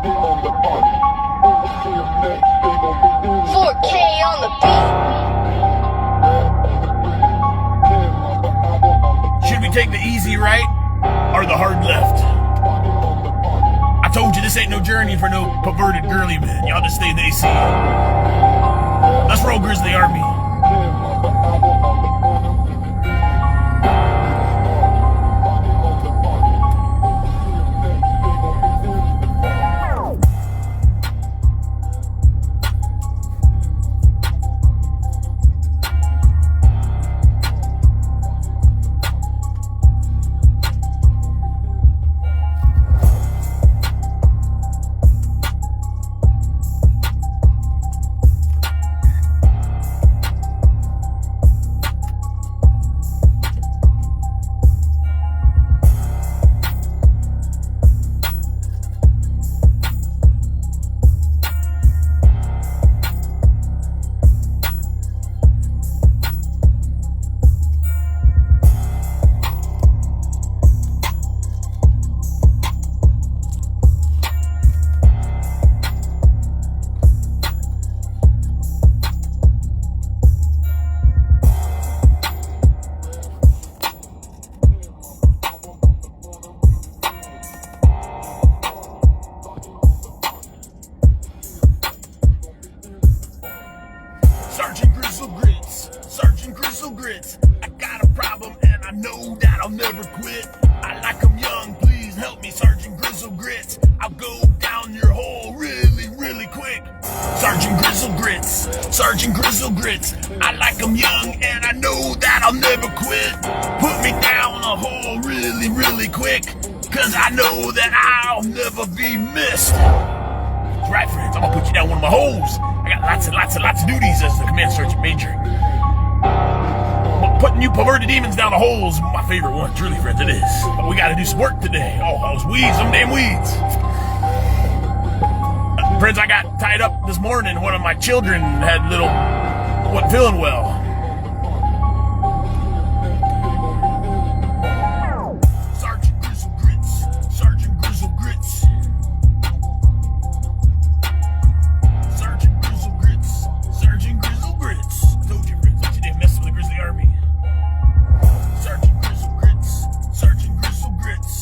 4K on the beat. Should we take the easy right or the hard left? I told you this ain't no journey for no perverted girly men. Y'all just stay in the AC. Let's roll, Grizzly Army. Sergeant Grizzle Grits. I got a problem and I know that I'll never quit. I like 'em young, please help me, Sergeant Grizzle Grits. I'll go down your hole really, really quick. Sergeant Grizzle Grits, Sergeant Grizzle Grits. I like 'em young and I know that I'll never quit. Put me down a hole really, really quick, 'cause I know that I'll never be missed. That's right, friends, I'm gonna put you down one of my holes. I got lots of duties as the Command Sergeant Major. But putting you perverted demons down the holes, my favorite one, truly, friends, it is. But we gotta do some work today. Oh, those weeds, them damn weeds. Friends, I got tied up this morning. One of my children wasn't feeling well. Sergeant Grizzle Grits, Sergeant Grizzle Grits. Sergeant Grizzle Grits, Sergeant Grizzle Grits. I told you, friends, don't you dare mess with the Grizzly Army. Sergeant Grizzle Grits, Sergeant Grizzle Grits.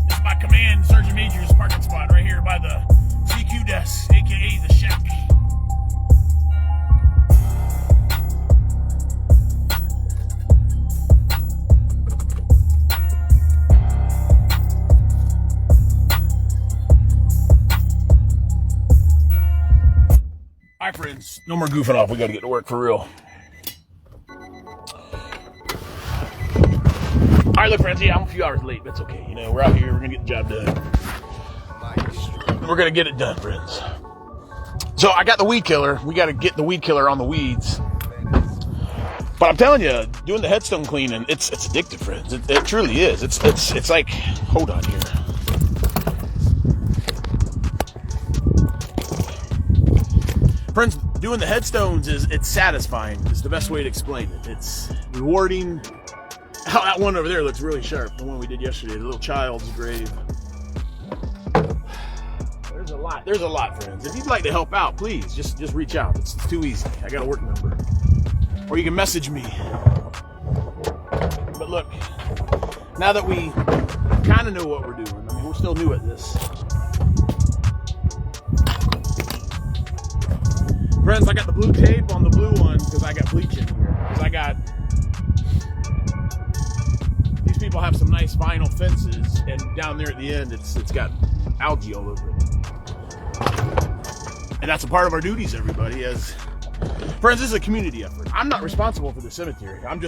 This is my Command Sergeant Major's parking spot right here by the CQ desk, aka the shack. Alright, friends, no more goofing off. We gotta get to work for real. Alright, look, friends, yeah, I'm a few hours late, but it's okay. You know, we're out here, we're gonna get the job done. We're gonna get it done, friends. So I got the weed killer. We gotta get the weed killer on the weeds. But I'm telling you, doing the headstone cleaning, it's addictive, friends. It truly is. It's like, hold on here. Friends, doing the headstones it's satisfying. It's the best way to explain it. It's rewarding. Oh, that one over there looks really sharp. The one we did yesterday, the little child's grave. There's a lot, friends. If you'd like to help out, please just reach out. It's too easy. I got a work number, or you can message me. But look, now that we kind of know what we're doing, I mean, we're still new at this. Friends, I got the blue tape on the blue one because I got bleach in here. Because these people have some nice vinyl fences, and down there at the end, it's got algae all over it. And that's a part of our duties, everybody. As friends, this is a community effort. I'm not responsible for the cemetery. I'm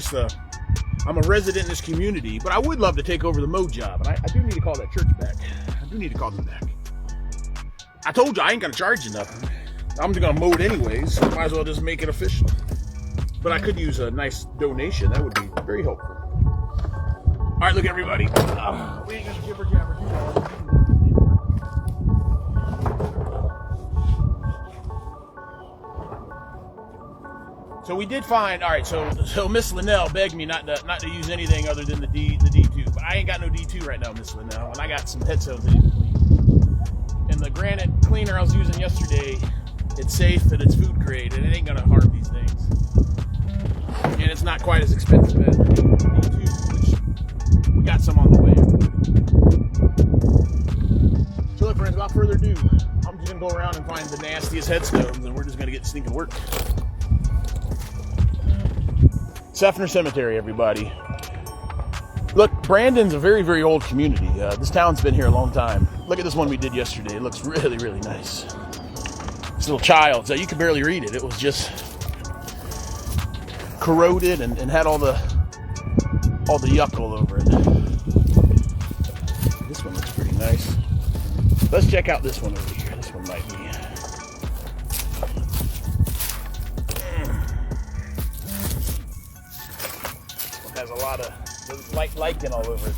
a resident in this community, but I would love to take over the mow job, and I do need to call that church back. I do need to call them back. I told you I ain't gonna charge you nothing. I'm just gonna mow it anyways, so might as well just make it official. But I could use a nice donation. That would be very helpful. All right, look, everybody. We ain't gonna jibber jabber too much. So we did find. All right, so Miss Linnell begged me not to use anything other than the D2. But I ain't got no D2 right now, Miss Linnell, and I got some headstones I need to clean. And the granite cleaner I was using yesterday, it's safe and it's food grade and it ain't gonna harm these things. And it's not quite as expensive as the D2, which we got some on the way. So look, friends, without further ado, I'm just gonna go around and find the nastiest headstones and we're just gonna get stinking work. Seffner Cemetery, everybody. Look, Brandon's a very, very old community. This town's been here a long time. Look at this one we did yesterday. It looks really, really nice. This little child, so you could barely read it. It was just corroded and had all the yuck all over it. This one looks pretty nice. Let's check out this one over here. This one might be. It has a lot of lichen all over it.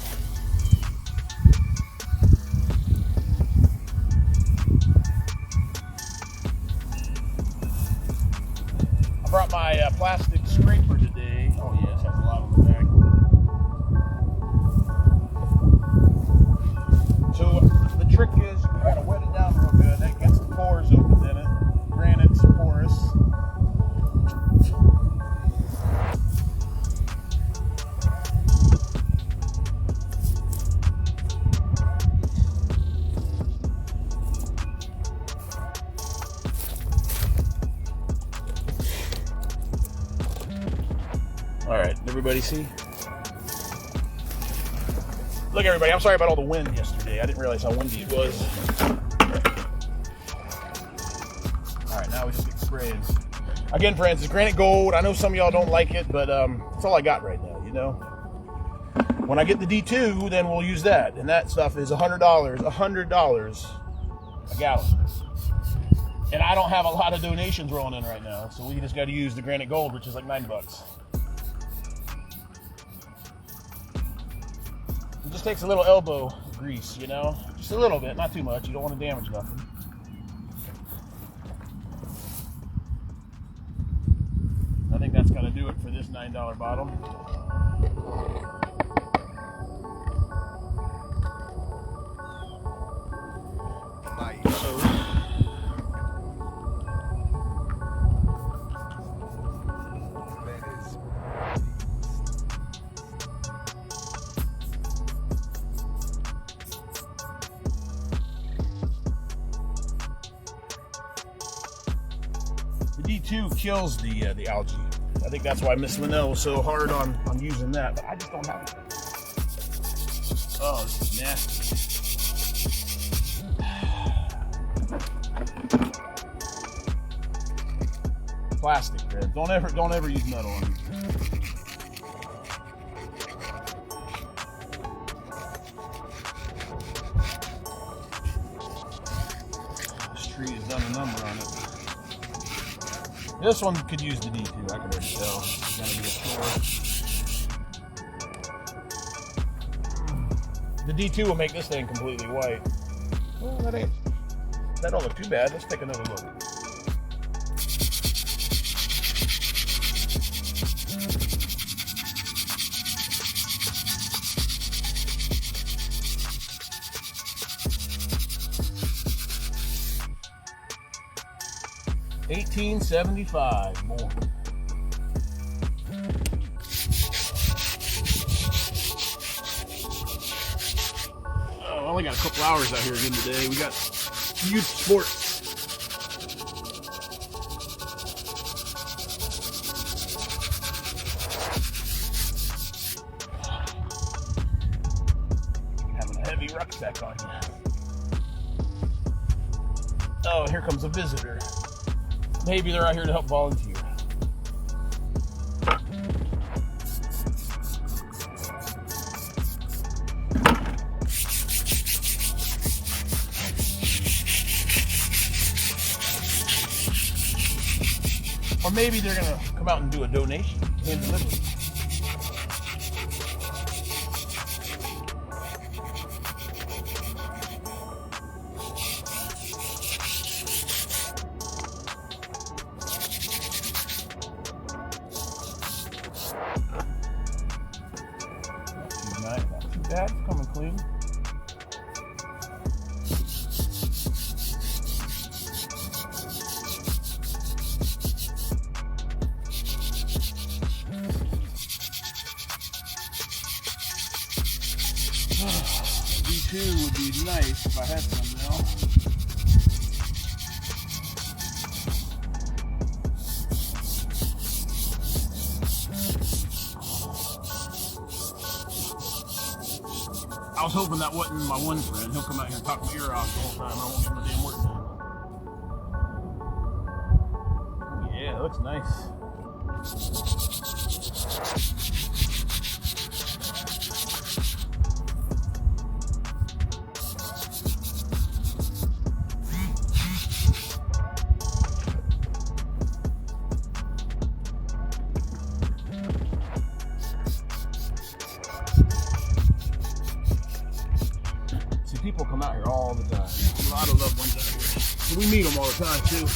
I brought my plastic scraper today. Oh yes, has a lot on the back. So the trick is you gotta wet it down real good. That gets the pores open in it. Granite's porous. All right, everybody see? Look, everybody, I'm sorry about all the wind yesterday. I didn't realize how windy it was. All right, now we just get spraying. Again, friends, it's granite gold. I know some of y'all don't like it, but it's all I got right now, you know? When I get the D2, then we'll use that. And that stuff is $100 a gallon. And I don't have a lot of donations rolling in right now, so we just got to use the granite gold, which is like $9. It just takes a little elbow grease, you know? Just a little bit, not too much. You don't want to damage nothing. I think that's going to do it for this $9 bottle. The D2 kills the algae. I think that's why Miss Linnell was so hard on using that, but I just don't have it. Oh, this is nasty. Plastic, Fred. Don't ever use metal on these. This tree has done a number on it. This one could use the D2, I can already tell. It's gonna be a score. The D2 will make this thing completely white. Well, that don't look too bad. Let's take another look. $18.75 more. Oh, I only got a couple hours out here again today. We got youth sports. Having a heavy rucksack on you. Oh, here comes a visitor. Maybe they're out here to help volunteer. Or maybe they're gonna come out and do a donation and deliver. Not too bad, it's coming clean. D2 would be nice if I had some now. I was hoping that wasn't my one friend. He'll come out here and talk my ear off the whole time. I won't get my damn work done. Yeah, that looks nice. People come out here all the time. A lot of loved ones out here. So we meet them all the time too.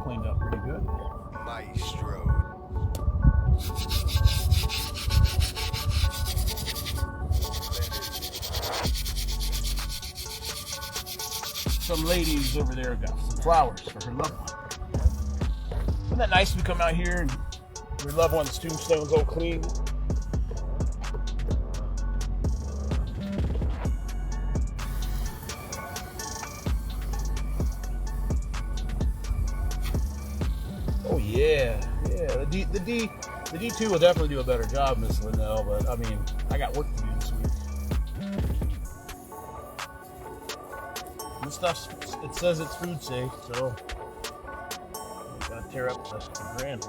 Cleaned up pretty good. Maestro. Some ladies over there got some flowers for her loved one. Isn't that nice? We come out here and your loved one's tombstone's all clean. Oh yeah, yeah. The D2 will definitely do a better job, Miss Linnell. But I mean, I got work to do this week. This stuff, it says it's food safe, so I gotta tear up the granite.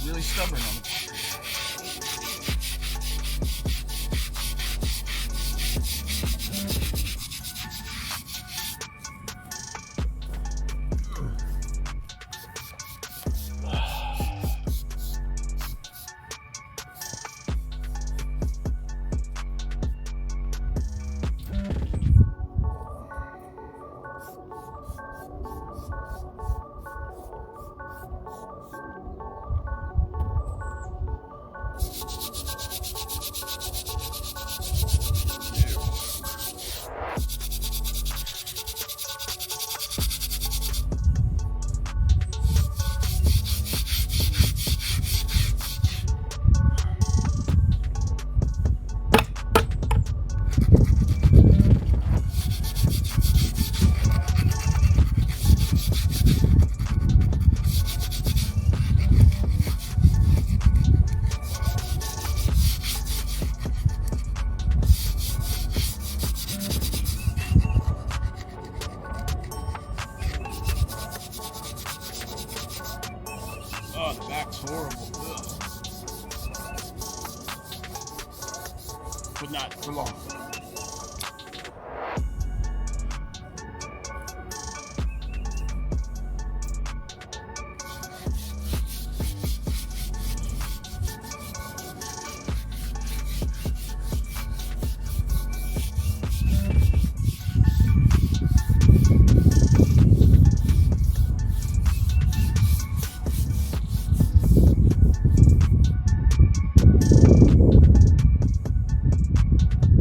Really stubborn on it. Oh, the back's horrible. Ugh. But not for long.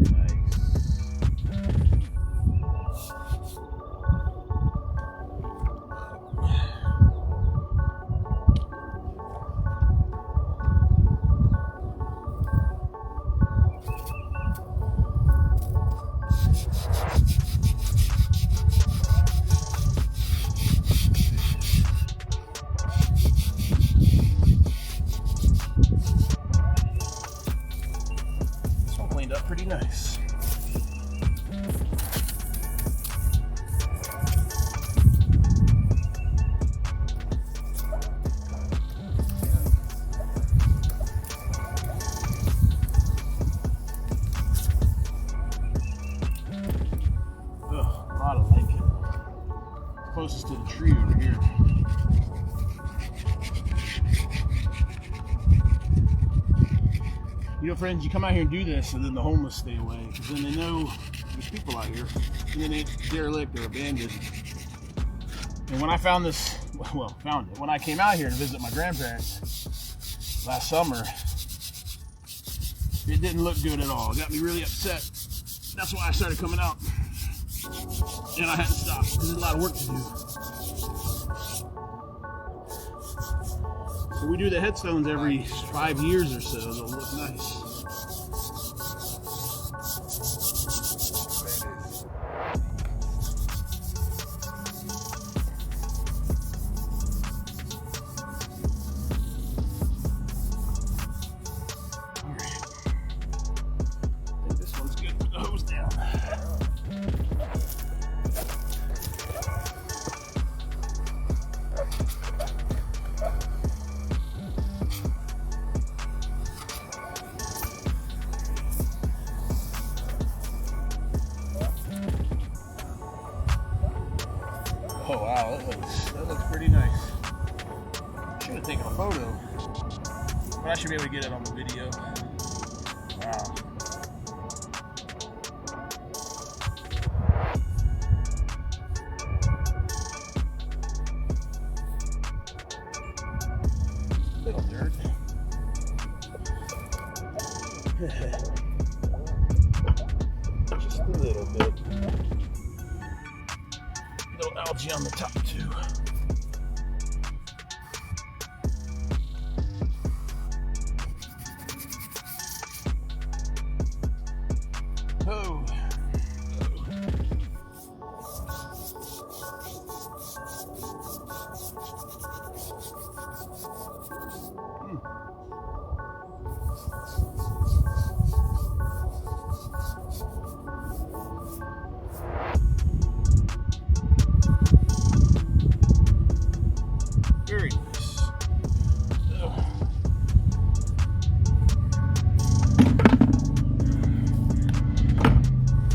Nice. You know, friends, you come out here and do this, and then the homeless stay away, because then they know there's people out here, and then it's derelict or abandoned. And when I found this, when I came out here to visit my grandparents last summer, it didn't look good at all. It got me really upset. That's why I started coming out. And I had to stop, because there's a lot of work to do. So we do the headstones every 5 years or so. They'll look nice. Oh wow, that looks pretty nice. Should have taken a photo, but I should be able to get it on the video. Wow. Little dirt. Just a little bit. Little algae on the top too. Oh. Very nice.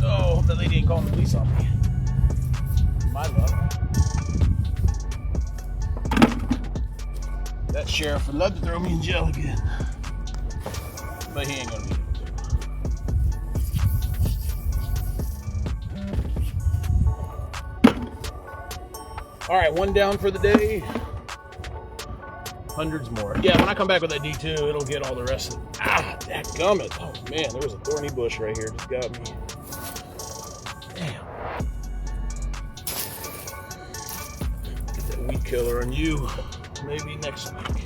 Oh, hope that lady ain't calling the police on me. My luck. That sheriff would love to throw me in jail again. But he ain't gonna be able to. Alright, one down for the day. Hundreds more. Yeah, when I come back with that D2, it'll get all the rest of it. Ah, dadgummit. Oh man, there was a thorny bush right here. Just got me. Damn. Get that weed killer on you. Maybe next week.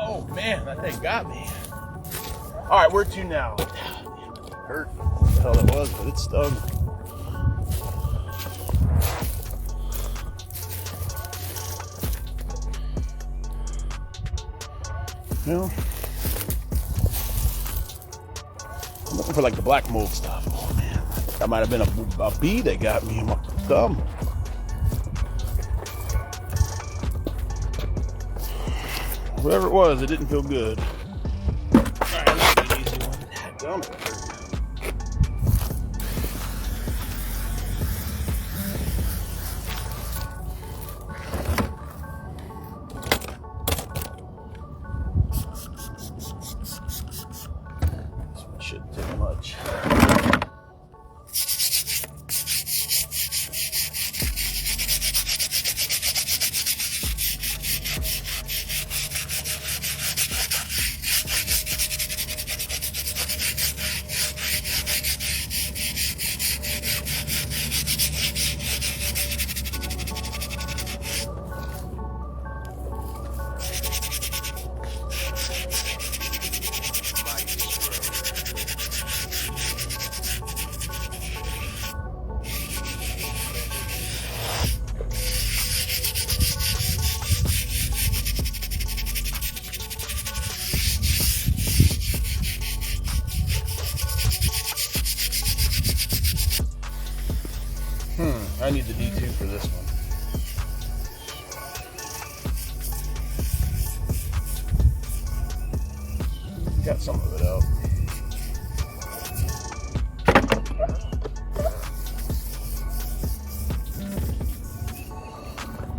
Oh man, that thing got me. All right, where to now? It hurt. What the hell that was, but it stung. Well, I'm looking for like the black mold stuff. Oh man, that might have been a bee that got me in my thumb. Whatever it was, it didn't feel good. Alright, that's an easy one. Damn it. This one shouldn't take much. Got some of it out.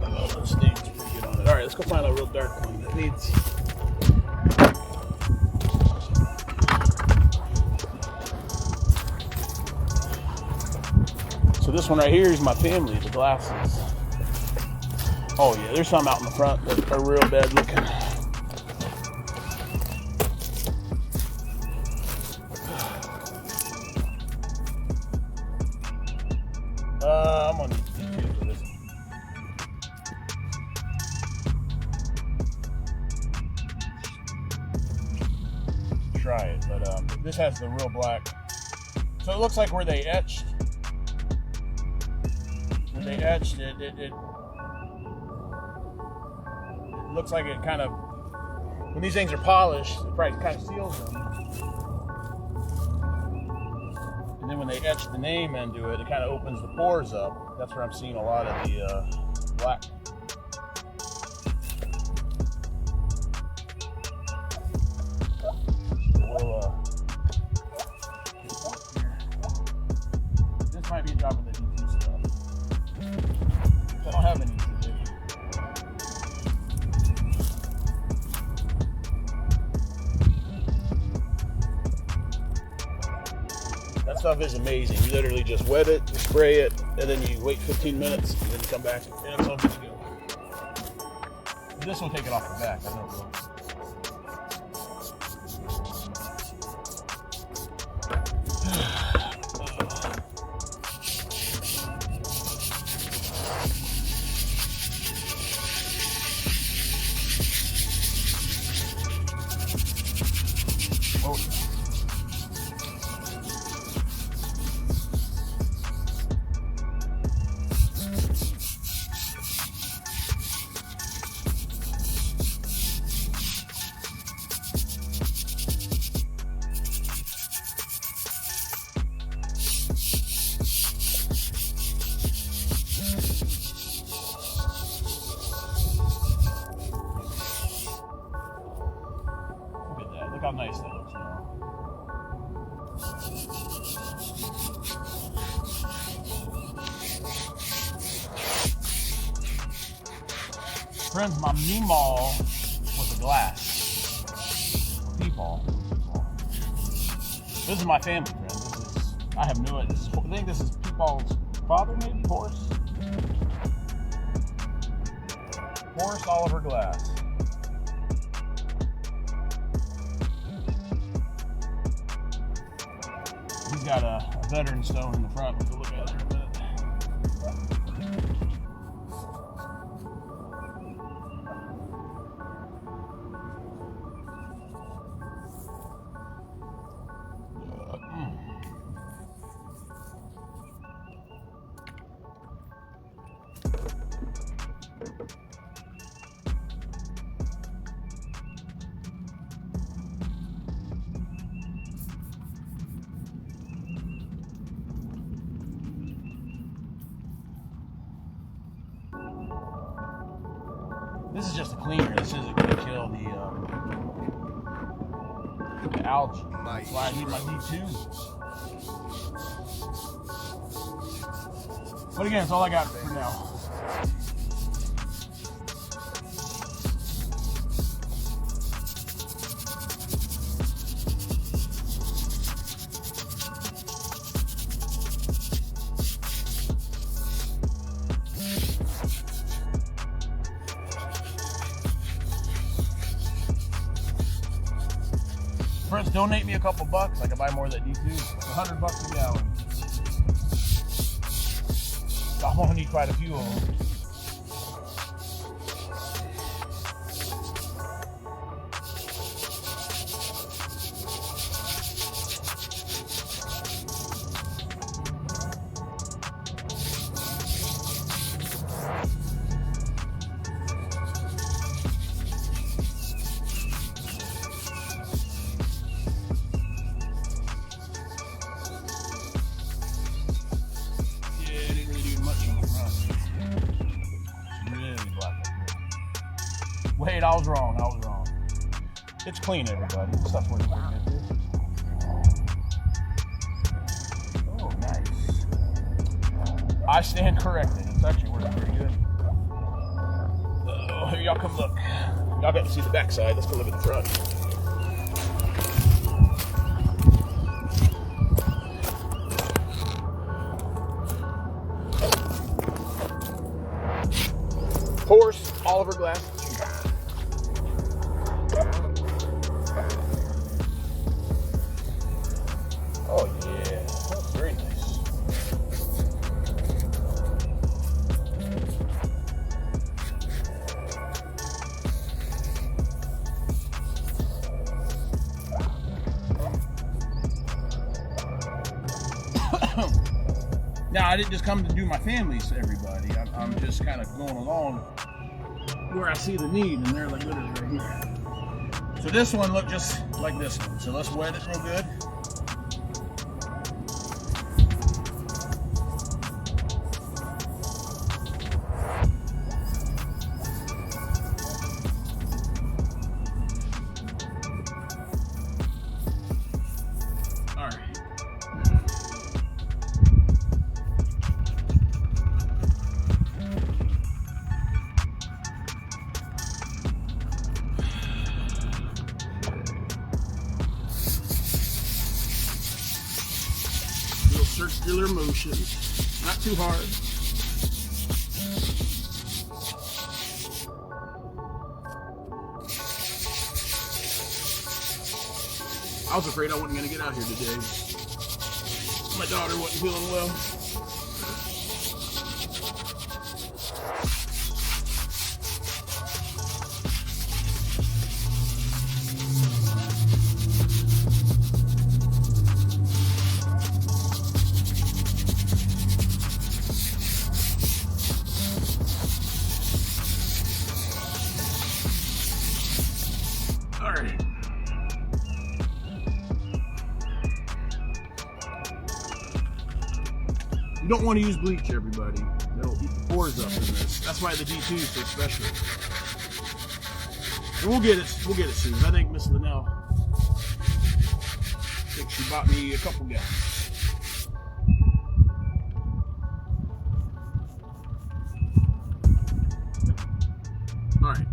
Oh, the stain's pretty good on it. All right, let's go find a real dark one that needs. So this one right here is my family, the glasses. Oh yeah, there's some out in the front that are real bad looking. I'm gonna need D2 for this one. Try it, but this has the real black. So it looks like where they etched it looks like it kind of, when these things are polished, it probably kind of seals them. And then when they etch the name into it, it kind of opens the pores up. That's where I'm seeing a lot of the black. This might be a job of the D2 stuff. I don't have any today. That stuff is amazing. You literally just wet it, you spray it, and then you wait 15 minutes, and then you come back, and it's all good to go. This will take it off the back, I know it will. Oh. Look how nice that looks now. Friends, my meemaw was a glass. Peepaw. This is my family, friends. I have no idea. I think this is Peepaw's father, maybe? Horace? Horace Oliver Glass. He's got a veteran stone in the front, which we'll look at in a minute. This is just a cleaner. This isn't going to kill the algae. That's why I need my D2. But again, it's all I got for now. Friends, donate me a couple bucks. I can buy more of that D2. It's $100 a gallon. I'm gonna need quite a few of them. Yeah, I didn't really do much on the front. It's clean, everybody. The stuff's working pretty good too. Oh, nice. I stand corrected. It's actually working pretty good. Oh, here y'all come look. Y'all got to see the backside. Let's go look at the front. Horse, Oliver glass. Oh yeah, that's very nice. Now, I didn't just come to do my families to everybody. I'm just kind of going along where I see the need, and they're like literally right here. So this one looked just like this one. So let's wet it real good. All right. Circular motion, not too hard. I was afraid I wasn't going to get out here today. My daughter wasn't feeling well. You don't want to use bleach, everybody. It'll eat the pores up in this. That's why the D2 is so special. And we'll get it soon. I think Miss Linnell, she bought me a couple gallons. All right.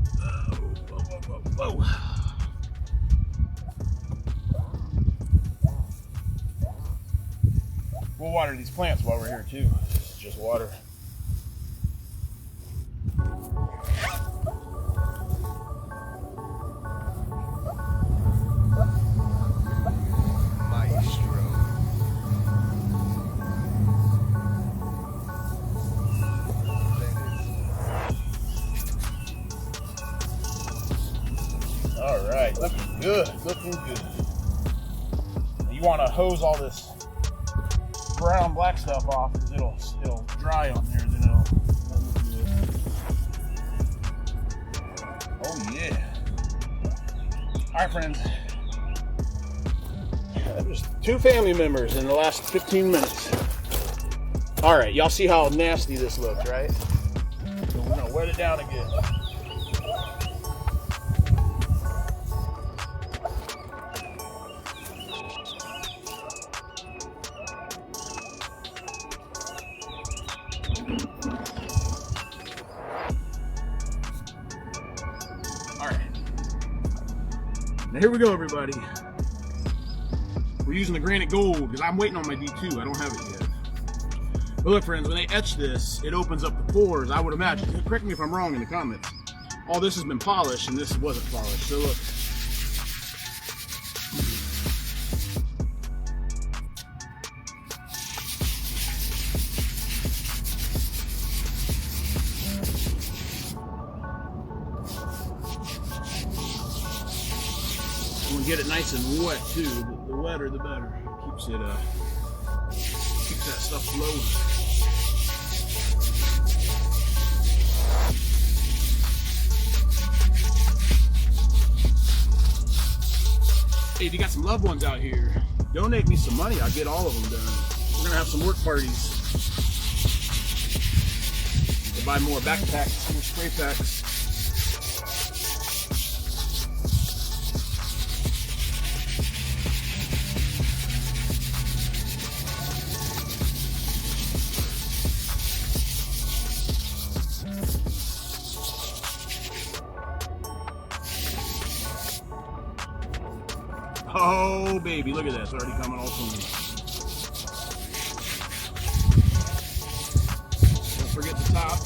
Whoa. We'll water these plants while we're here too. This is just water. Maestro. All right, looking good. You want to hose all this brown black stuff off because it'll dry on there, then it'll look good. Oh yeah. All right, friends. There's 2 family members in the last 15 minutes. All right, y'all see how nasty this looks, right? So we're gonna wet it down again. Now here we go, everybody. We're using the granite gold because I'm waiting on my D2. I don't have it yet. But look, friends, when they etch this, it opens up the pores, I would imagine. Correct me if I'm wrong in the comments. All this has been polished and this wasn't polished. So look. Get it nice and wet too. The wetter the better. Keeps that stuff flowing. Hey, if you got some loved ones out here, donate me some money. I'll get all of them done. We're gonna have some work parties. We'll buy more backpacks, more spray packs. Oh, baby, look at that. It's already coming all clean. Don't forget the top.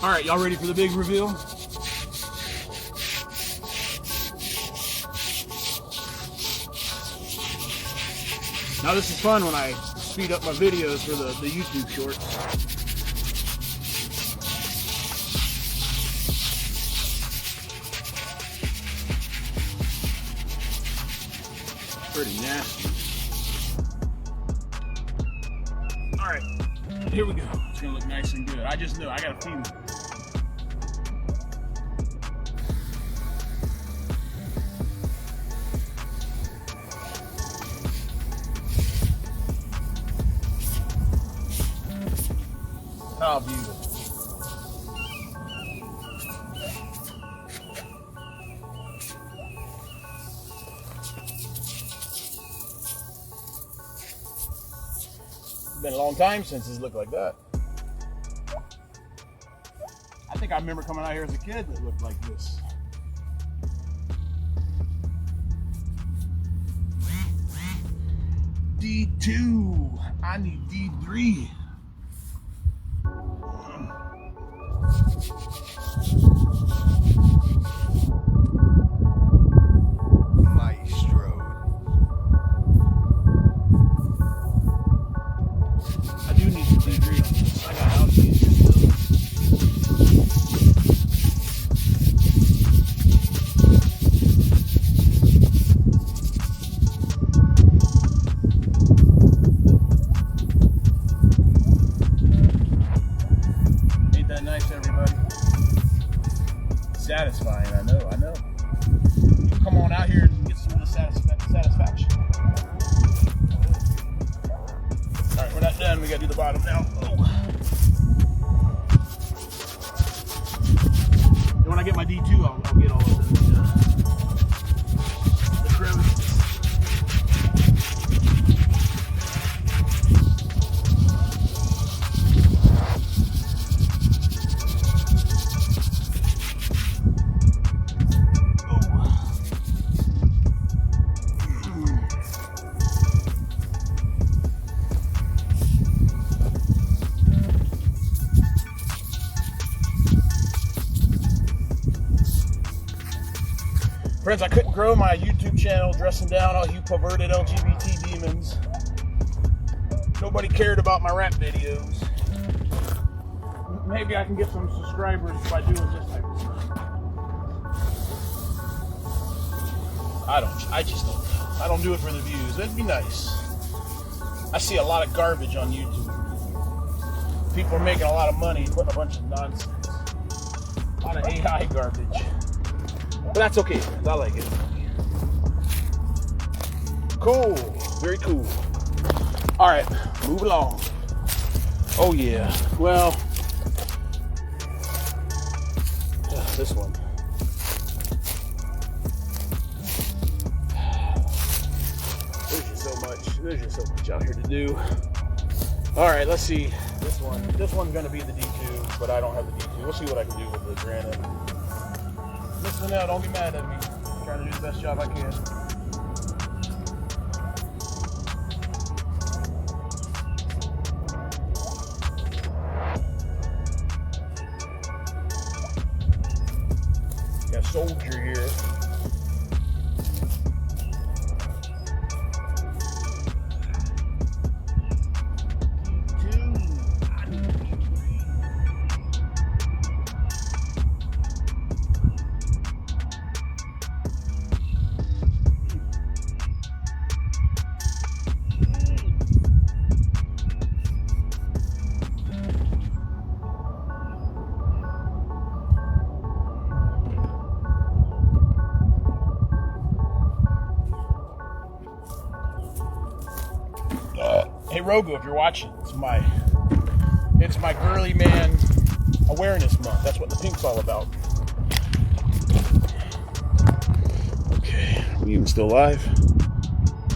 All right, y'all ready for the big reveal? Now this is fun when I speed up my videos for the YouTube shorts. Pretty nasty. All right, here we go. It's gonna look nice and good. I just know, I got a feeling. Oh, beautiful. It's been a long time since it's looked like that. I think I remember coming out here as a kid that looked like this. D2. I need D3. Maestro. I do need some D3 on this. I got algae still. Ain't that nice, everybody? Satisfying, I know. You come on out here and get some of the satisfaction. Alright, we're not done. We gotta do the bottom now. Oh. And when I get my D2, I'll get all of the crevices. Friends, I couldn't grow my YouTube channel dressing down all you perverted LGBT demons. Nobody cared about my rap videos. Maybe I can get some subscribers by doing this type of stuff. I just don't know. I don't do it for the views. That'd be nice. I see a lot of garbage on YouTube. People are making a lot of money putting a bunch of nonsense. A lot of AI garbage. But that's okay, friends. I like it. Cool. Very cool. All right, move along. Oh, yeah. Well, this one. There's just so much out here to do. All right, let's see. This one's going to be the D2, but I don't have the D2. We'll see what I can do with the granite. Listen now, don't get mad at me. I'm trying to do the best job I can. Got a soldier here. Rogu, if you're watching, it's my girly man awareness month. That's what the pink's all about. Okay, are we even still live?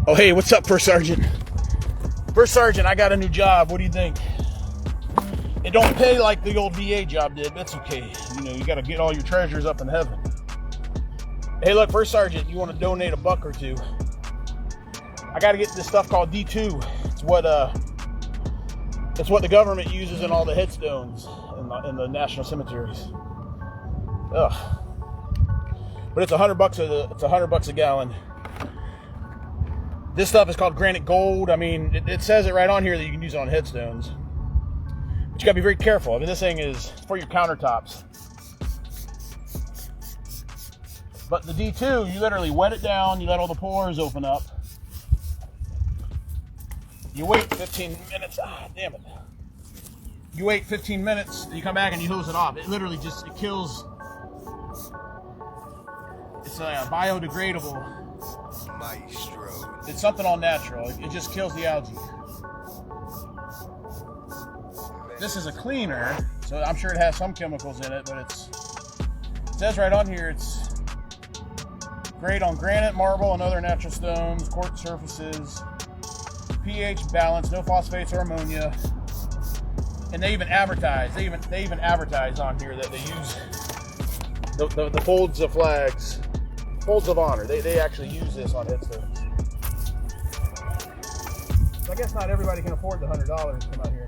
Oh, hey, what's up, First Sergeant? First Sergeant, I got a new job. What do you think? It don't pay like the old VA job did, but that's okay. You know, you got to get all your treasures up in heaven. Hey, look, First Sergeant, you want to donate $1 or $2? I got to get this stuff called D2. It's what the government uses in all the headstones in the national cemeteries. Ugh. But it's $100 a gallon. This stuff is called granite gold. I mean, it says it right on here that you can use it on headstones. But you gotta be very careful. I mean, this thing is for your countertops. But the D2, you literally wet it down, you let all the pores open up. You wait 15 minutes. Damn it. You wait 15 minutes, you come back and you hose it off. It literally just, it kills. It's a biodegradable. Maestro. It's something all natural. It just kills the algae. This is a cleaner, so I'm sure it has some chemicals in it, but it says right on here it's great on granite, marble, and other natural stones, quartz surfaces, pH balance, no phosphates or ammonia. And they even advertise. They even advertise on here that they use the folds of flags, folds of honor. They actually use this on headstones. So I guess not everybody can afford the $100 to come out here.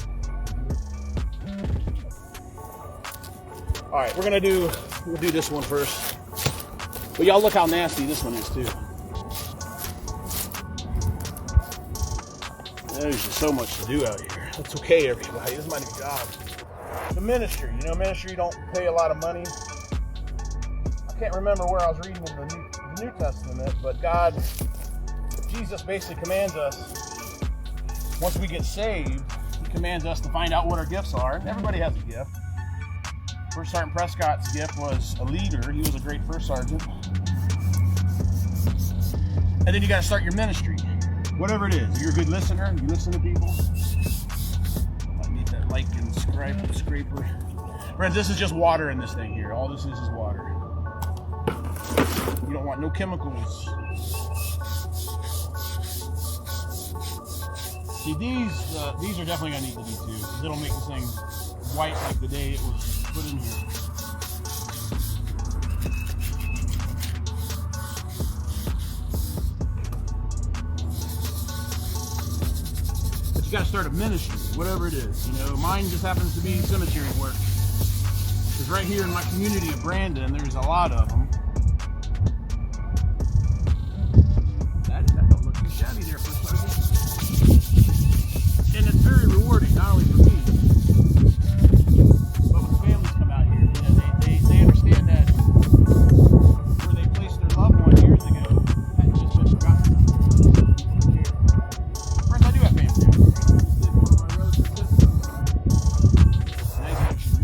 All right, we'll do this one first. But y'all look how nasty this one is too. There's just so much to do out here. It's okay, everybody. This is my new job. The ministry, ministry don't pay a lot of money. I can't remember where I was reading in the New Testament, but Jesus basically commands us, once we get saved, he commands us to find out what our gifts are. And everybody has a gift. First Sergeant Prescott's gift was a leader. He was a great first sergeant. And then you got to start your ministry. Whatever it is. You're a good listener. You listen to people. I need that like and scraper. Friends, this is just water in this thing here. All this is water. You don't want no chemicals. See, these are definitely going to need to do too. Because it'll make this thing white like the day it was put in here. But you got to start a ministry, whatever it is. Mine just happens to be cemetery work. Because right here in my community of Brandon, there's a lot of them. That don't look too shabby there for a sergeant. And it's very rewarding, not only for me, but when families come out here. They understand that where they placed their loved one years ago, that just been forgotten. First, I do have family out here. Nice action.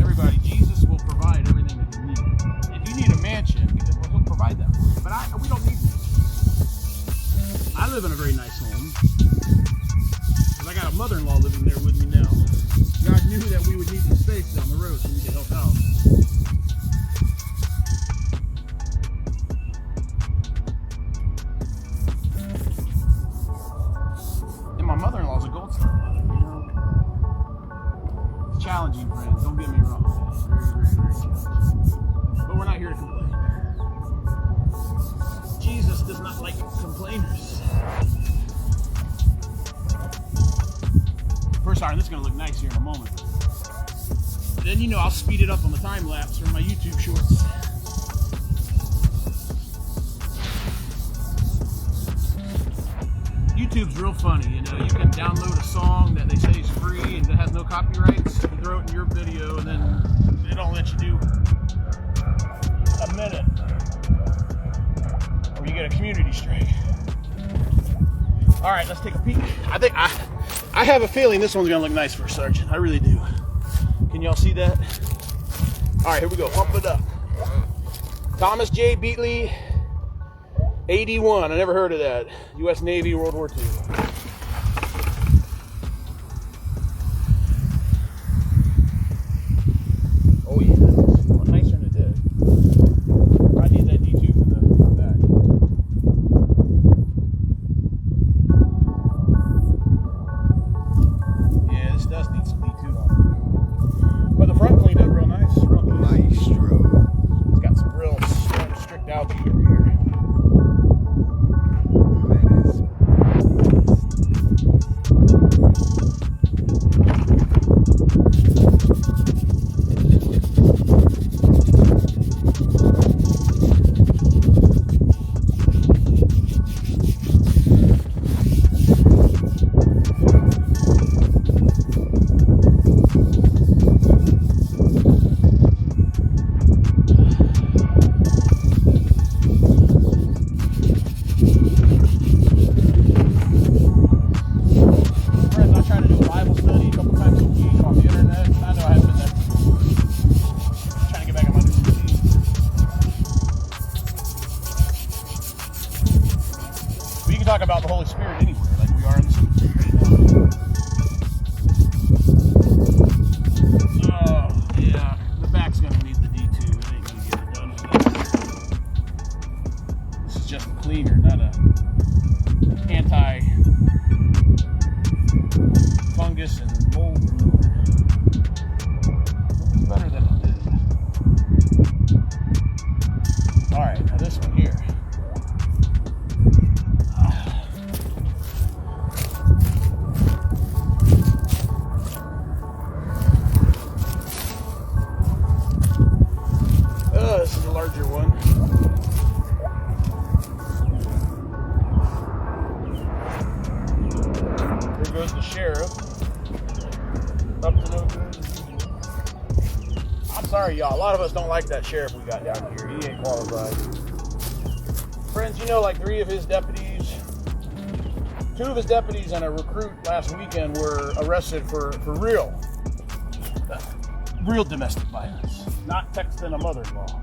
Everybody, Jesus will provide everything that you need. If you need a mansion, he'll provide that for you. But we don't need that. I live in a very nice home. Because I got a mother-in-law living there with me now. God knew that we would need some space down the road so we could help out. And my mother-in-law's a gold star mother, It's challenging, friends. Don't get me wrong. It's very, very, very challenging. But we're not here to complain. Jesus does not like complainers. First, this is going to look nice here in a moment. Then, I'll speed it up on the time lapse for my YouTube shorts. YouTube's real funny. You can download a song that they say is free and that has no copyrights. You throw it in your video, and then they don't let you do a minute, or you get a community strike. All right, let's take a peek. I have a feeling this one's gonna look nice for a sergeant. I really do. Can y'all see that? All right, here we go. Pump it up. Thomas J. Beatley, 81. I never heard of that. U.S. Navy, World War II. Oh yeah, it's a lot nicer than it did. I need that D2 for the back. Yeah, this does need some D2 on it. But the front cleaned up real nice. Real nice. Maestro. It's got some real strict algae over here. Talk about the Holy Spirit anywhere, like we are in the cemetery right now. Oh, yeah, the back's gonna need the D2. It ain't gonna get it done with that. This is just a cleaner, not a anti-fungus and mold remover. It's better than it did. Alright, now this one here. This is a larger one. There goes the sheriff. Up to no good. I'm sorry, y'all. A lot of us don't like that sheriff we got down here. He ain't qualified. Friends, you know, like 3 of his deputies, 2 of his deputies and a recruit last weekend were arrested for real domestic violence. Not texting a mother-in-law.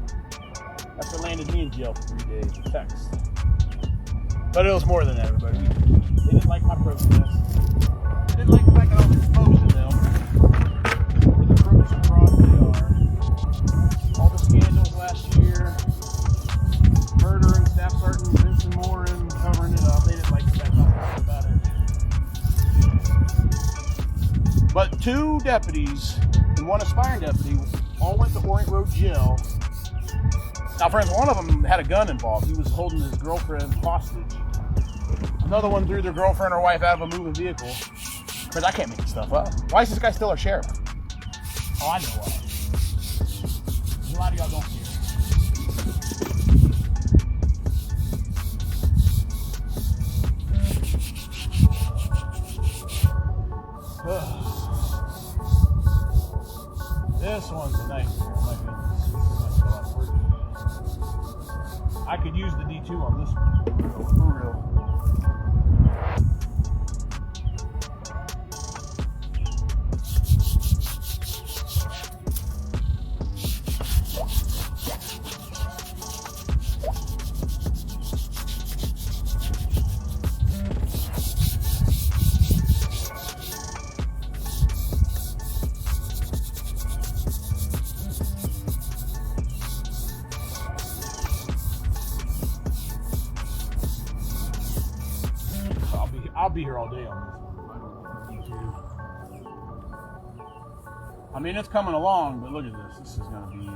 That's what landed me in jail for 3 days, a text. But it was more than that, everybody. They didn't like my protest. They didn't like the fact that I was exposing them for the crooks and frauds they are. All the scandals last year, murdering Staff Sergeant Vincent Moore and covering it up. They didn't like the fact that I was talking about it. But 2 deputies and 1 aspiring deputy all went to Orient Road Jail. Now, friends, one of them had a gun involved. He was holding his girlfriend hostage. Another one threw their girlfriend or wife out of a moving vehicle. Friends, I can't make this stuff up. Why is this guy still our sheriff? Oh, I know why. A lot of y'all don't care. This one's a nightmare. My goodness. I could use the D2 on this one. For real. I'll be here all day on this one. I mean, it's coming along, but look at this. This is going to be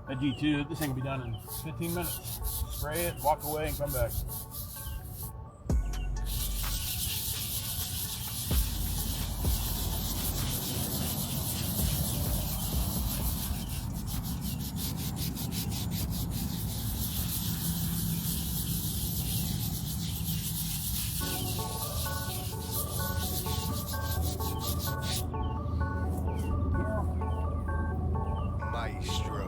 a D2. This thing will be done in 15 minutes. Spray it, walk away, and come back. Maestro.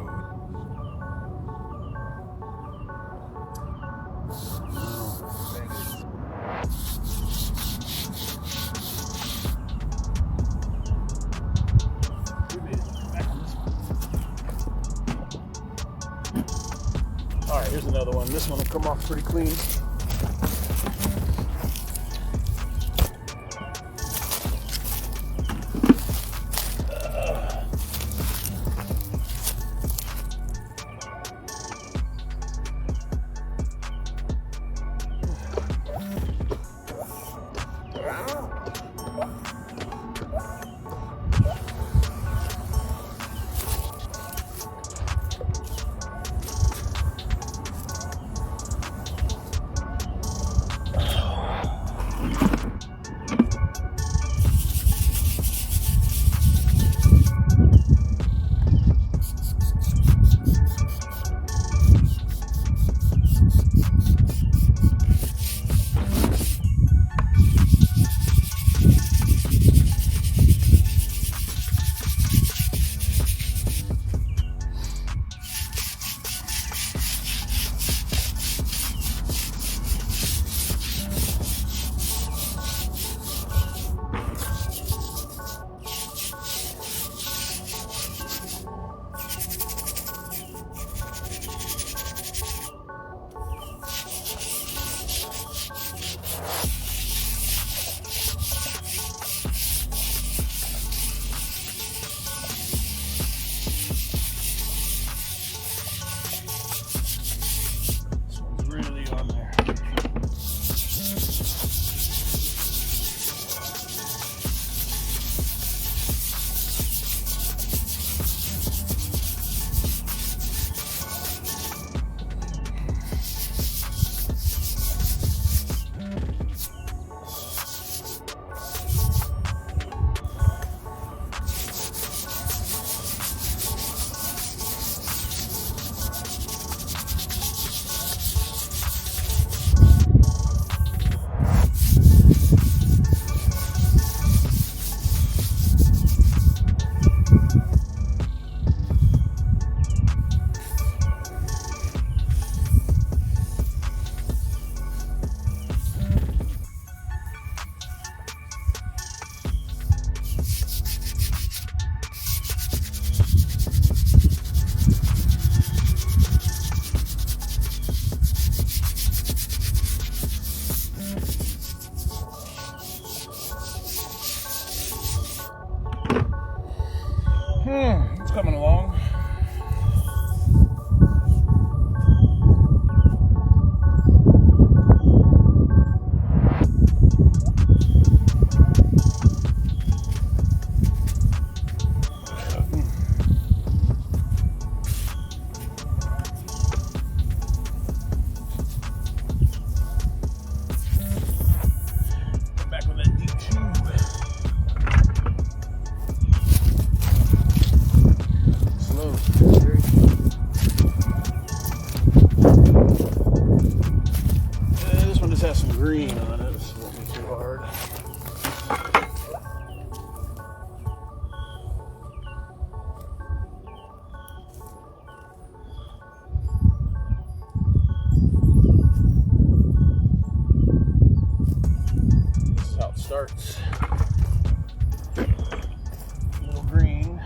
Here's another one. This one will come off pretty clean. It's coming along. Back with that D2. This one just has some green on it. This won't be too hard. This is how it starts. A little green.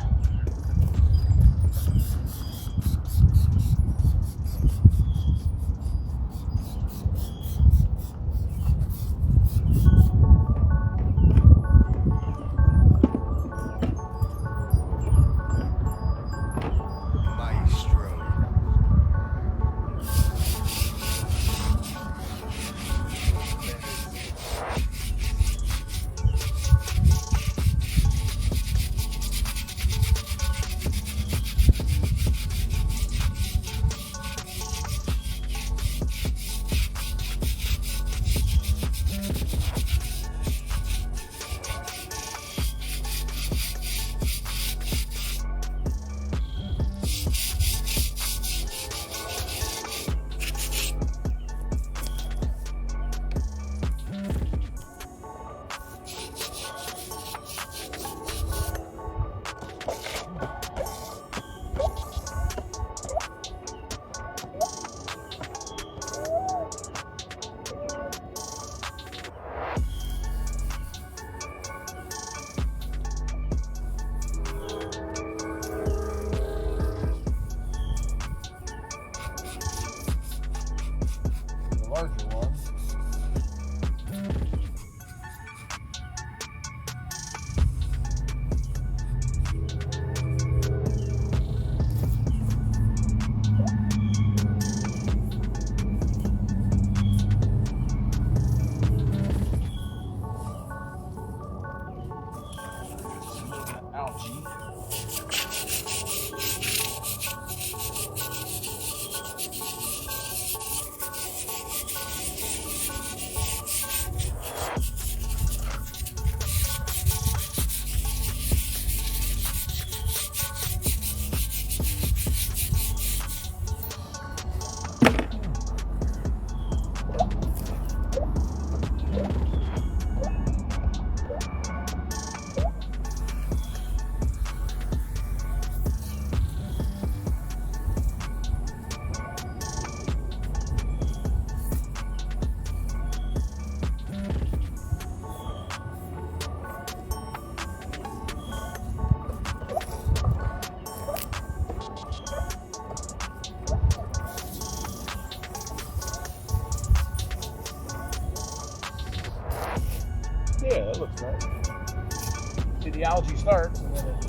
right? See, the algae starts and then it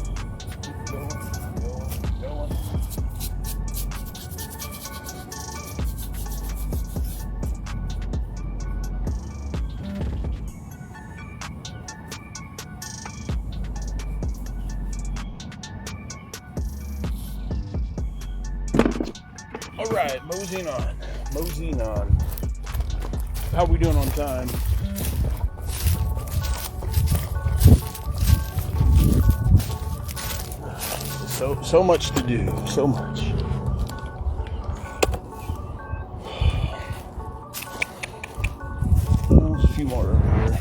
keeps going, going. All right, moseying on. How we doing on time? So much to do, so much. Well, there's a few more over here.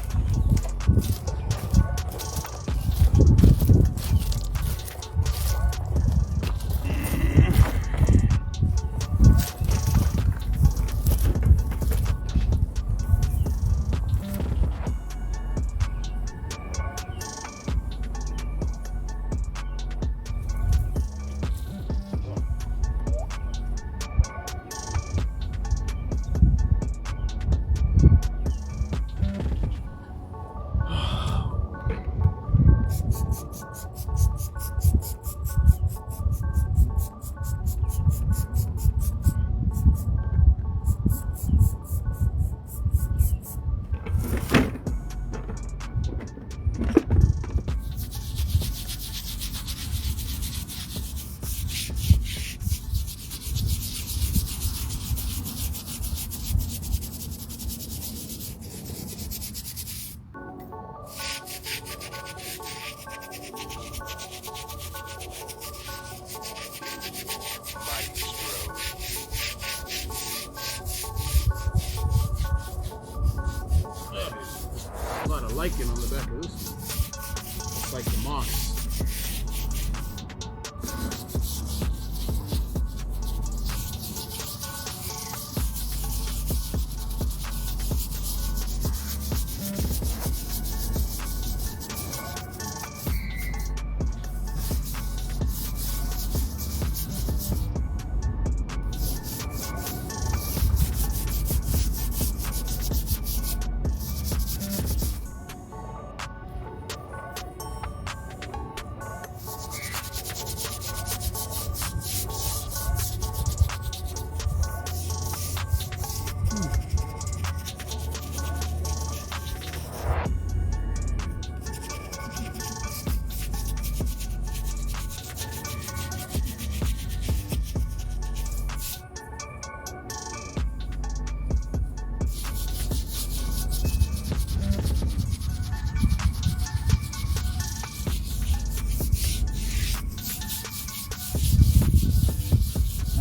A lot of lichen on the back of this one. It's like the moss.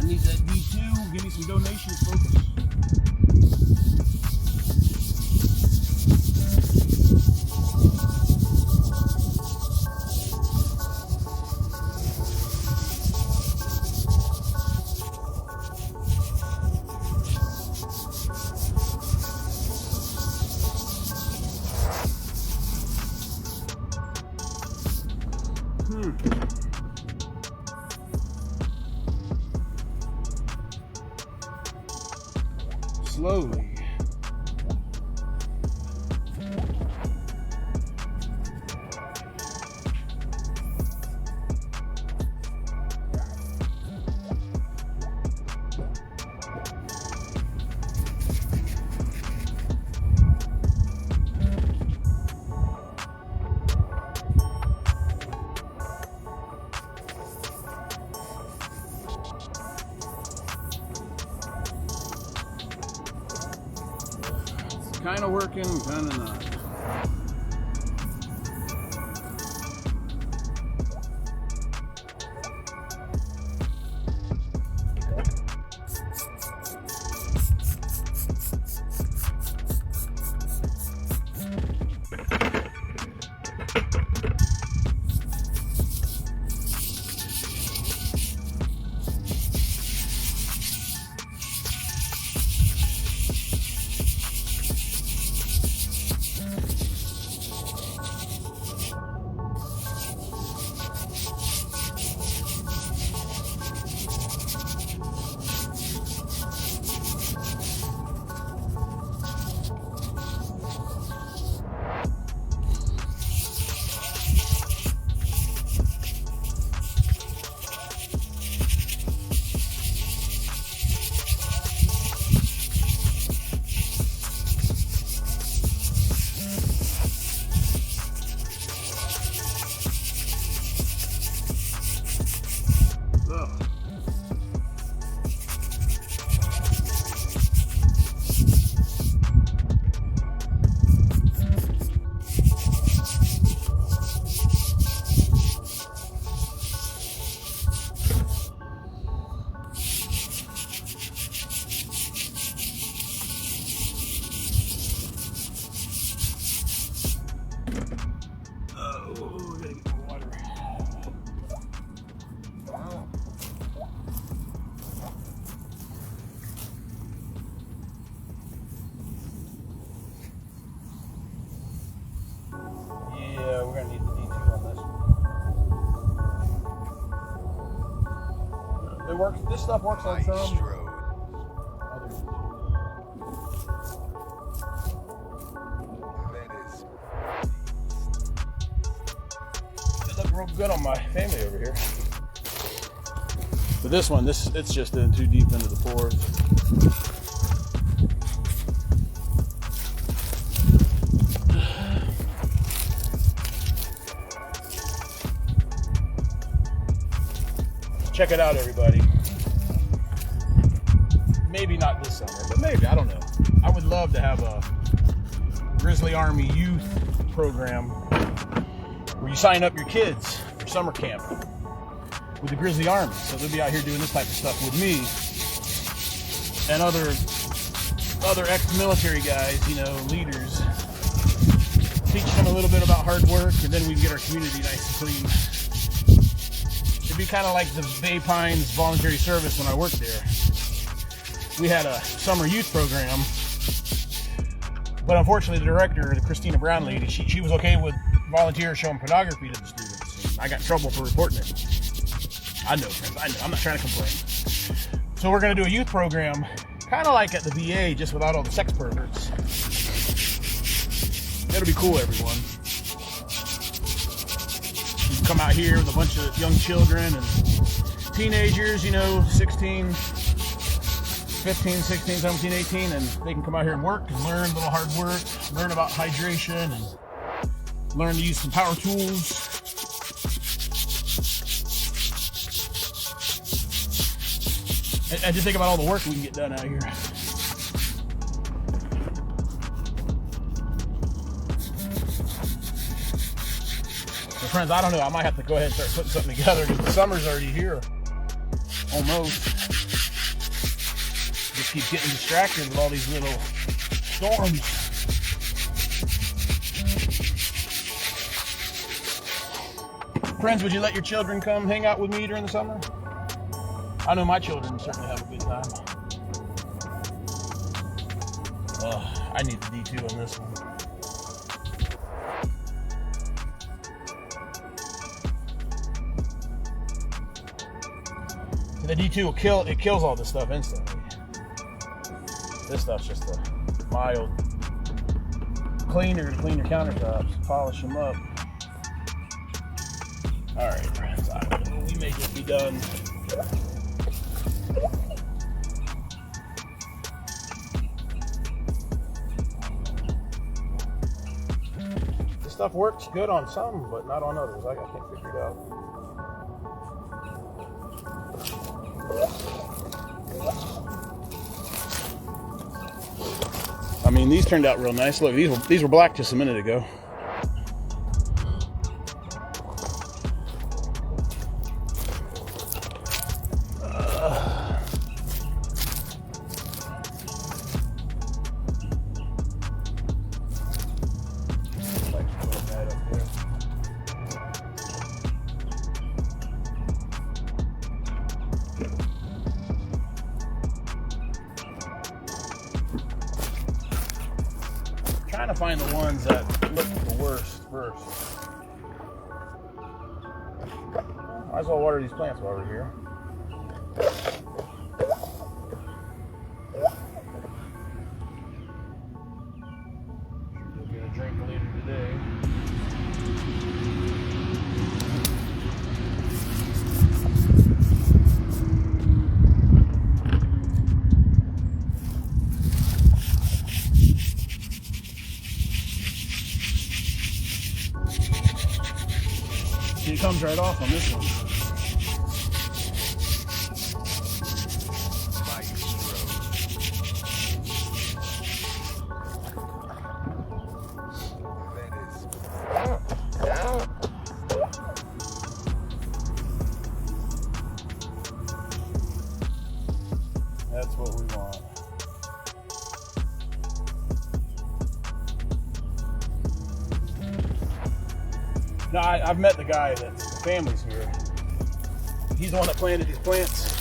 Need that D2. Give me some donations, folks. Slowly. Kind of working, kind of not. Oh, gotta get more water. Yeah, we're gonna need the D2 on this. It works. This stuff works on some. It looked real good on my family over here. But this one, it's just in too deep into the pores. Check it out, everybody. Maybe not this summer, but maybe, I don't know. I would love to have a Grizzly Army youth program where you sign up your kids for summer camp with the Grizzly Army. So they'll be out here doing this type of stuff with me and other ex-military guys, you know, leaders, teaching them a little bit about hard work, and then we can get our community nice and clean. It'd be kind of like the Bay Pines voluntary service when I worked there. We had a summer youth program, but unfortunately the director, the Christina Brown lady, she was okay with volunteers showing pornography to the students. I got in trouble for reporting it. I know, friends, I know, I'm not trying to complain. So we're gonna do a youth program, kind of like at the VA, just without all the sex perverts. It'll be cool, everyone. You can come out here with a bunch of young children and teenagers, you know, 16, 15, 16, 17, 18, and they can come out here and work and learn a little hard work, learn about hydration, and learn to use some power tools. And just think about all the work we can get done out here. So friends, I don't know, I might have to go ahead and start putting something together because the summer's already here. Almost. Just keep getting distracted with all these little storms. Friends, would you let your children come hang out with me during the summer? I know my children certainly have a good time. I need the D2 on this one. So the D2 will kills all this stuff instantly. This stuff's just a mild cleaner to clean your countertops, polish them up. All right, friends, I don't know, we may just be done. This stuff works good on some, but not on others. I can't figure it out. I mean, these turned out real nice. Look, these were black just a minute ago. Trying to find the ones that look the worst first. Might as well water these plants while we're here. You'll get a drink later today. It comes right off on this one. That's what we want. No, I've met the guy that's the family's here. He's the one that planted these plants.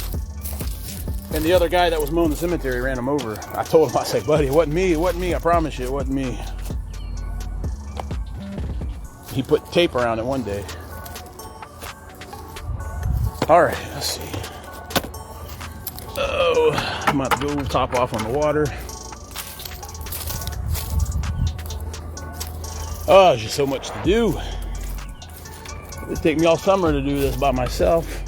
And the other guy that was mowing the cemetery ran him over. I told him, I said, buddy, it wasn't me, I promise you, it wasn't me. He put tape around it one day. All right, let's see. Oh, I'm about to go top off on the water. Oh, there's just so much to do. It'd take me all summer to do this by myself.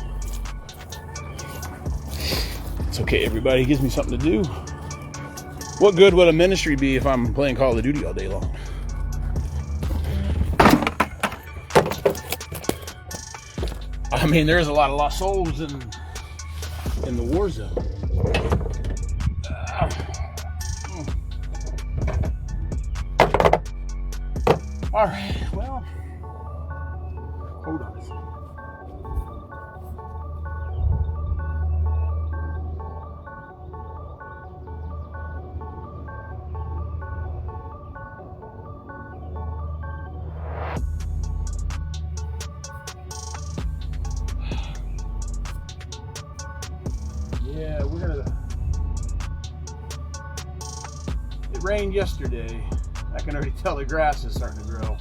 It's okay, everybody. It gives me something to do. What good would a ministry be if I'm playing Call of Duty all day long? I mean, there's a lot of lost souls in the war zone. All right, well, hold on a second. Yeah, it rained yesterday. I can already tell the grass is starting to grow.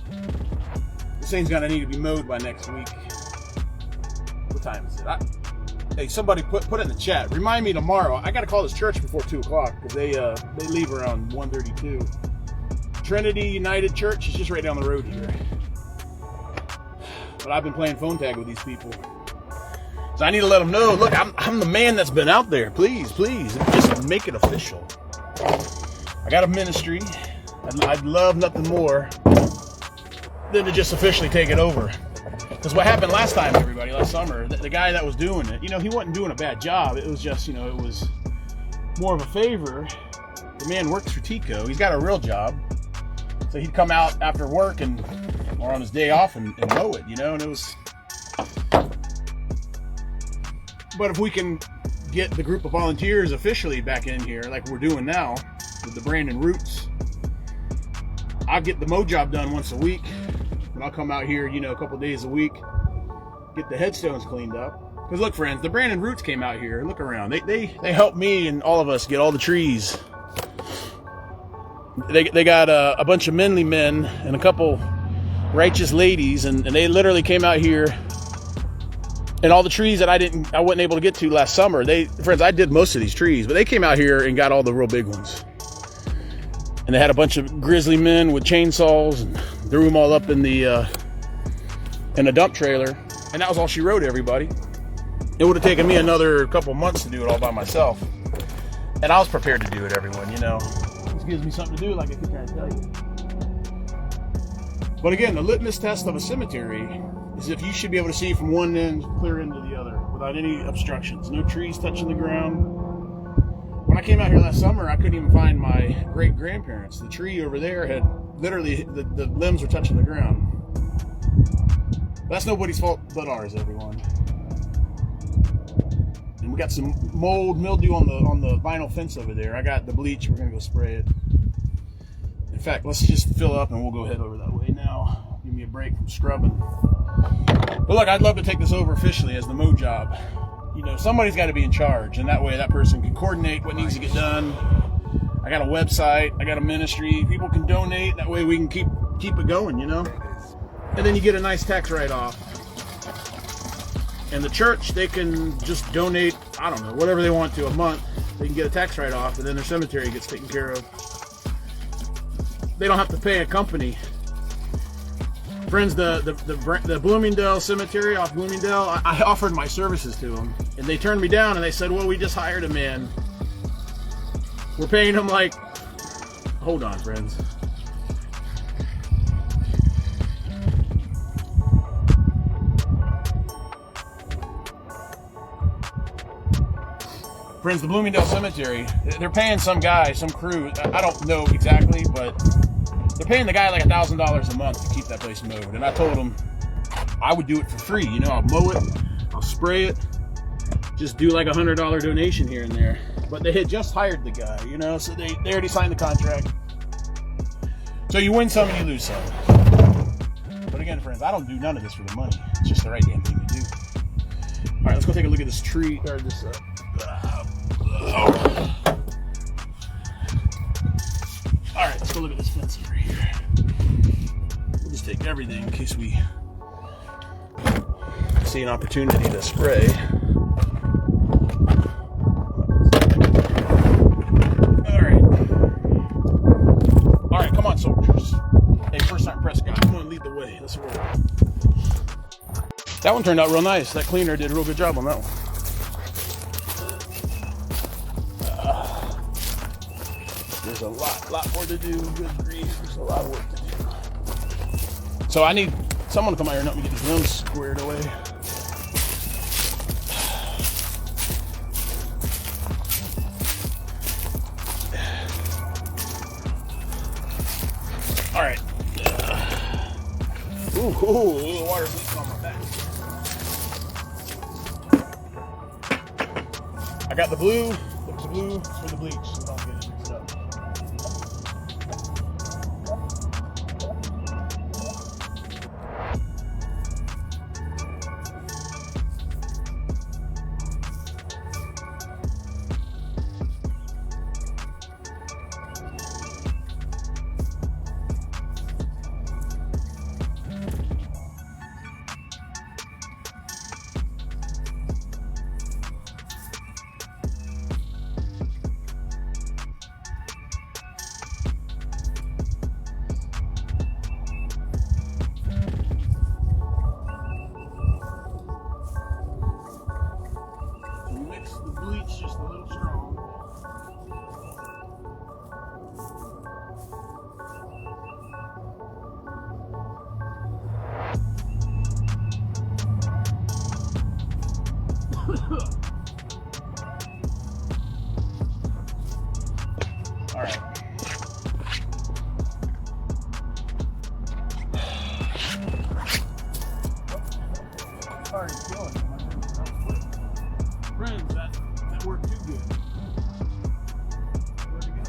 This thing's gonna need to be mowed by next week. What time is it? Hey, somebody put it in the chat. Remind me tomorrow. I gotta call this church before 2 o'clock because they leave around 1:32. Trinity United Church is just right down the road here. But I've been playing phone tag with these people. So I need to let them know, look, I'm the man that's been out there. Please, just make it official. I got a ministry. I'd love nothing more than to just officially take it over. Because what happened last summer, the guy that was doing it, he wasn't doing a bad job. It was just, it was more of a favor. The man works for Tico. He's got a real job. So he'd come out after work or on his day off and mow it, and it was... But if we can get the group of volunteers officially back in here, like we're doing now with the Brandon Roots, I'll get the mow job done once a week, and I'll come out here, a couple days a week, get the headstones cleaned up. Because look, friends, the Brandon Roots came out here. Look around. They helped me and all of us get all the trees. They got a bunch of manly men and a couple righteous ladies, and they literally came out here. And all the trees that I wasn't able to get to last summer, friends, I did most of these trees, but they came out here and got all the real big ones. And they had a bunch of grizzly men with chainsaws and threw them all up in a dump trailer. And that was all she wrote, everybody. It would have taken me another couple months to do it all by myself. And I was prepared to do it, everyone, This gives me something to do, like I keep trying to tell you. But again, the litmus test of a cemetery is if you should be able to see from one end clear into the other without any obstructions. No trees touching the ground. When I came out here last summer, I couldn't even find my great-grandparents. The tree over there had literally, the limbs were touching the ground. That's nobody's fault but ours, everyone. And we got some mildew on the vinyl fence over there. I got the bleach. We're going to go spray it. In fact, let's just fill up and we'll go head over that way now. Give me a break from scrubbing. But look, I'd love to take this over officially as the mow job. Somebody's got to be in charge, and that way that person can coordinate what needs to get done. I got a website, I got a ministry. People can donate. That way we can keep it going, And then you get a nice tax write-off. And the church, they can just donate, I don't know, whatever they want to a month. They can get a tax write-off, and then their cemetery gets taken care of. They don't have to pay a company. Friends, the Bloomingdale Cemetery off Bloomingdale, I offered my services to them, and they turned me down, and they said, well, we just hired a man. We're paying him like... Hold on, friends. Friends, the Bloomingdale Cemetery, they're paying some guy, some crew, I don't know exactly, but they're paying the guy like $1,000 a month to keep that place mowed. And I told him I would do it for free. I'll mow it, I'll spray it, just do like $100 donation here and there. But they had just hired the guy, so they already signed the contract. So you win some and you lose some. But again, friends, I don't do none of this for the money. It's just the right damn thing to do. All right, let's go take a look at this tree, or this. All right, let's go look at this fence over here. We'll just take everything in case we see an opportunity to spray. All right, come on, soldiers. Hey, first time press guy, come on, lead the way. Let's roll. That one turned out real nice. That cleaner did a real good job on that one. There's a lot more to do. Good grief, there's a lot of work to do. So I need someone to come out here and help me get these limbs squared away. All right. Ooh, the water's leaking on my back. I got the blue. There's the blue for the bleach. So don't get it mixed up. Mix the bleach just a little strong. All right. Already killing it. Friends, that worked too good. Where'd it go?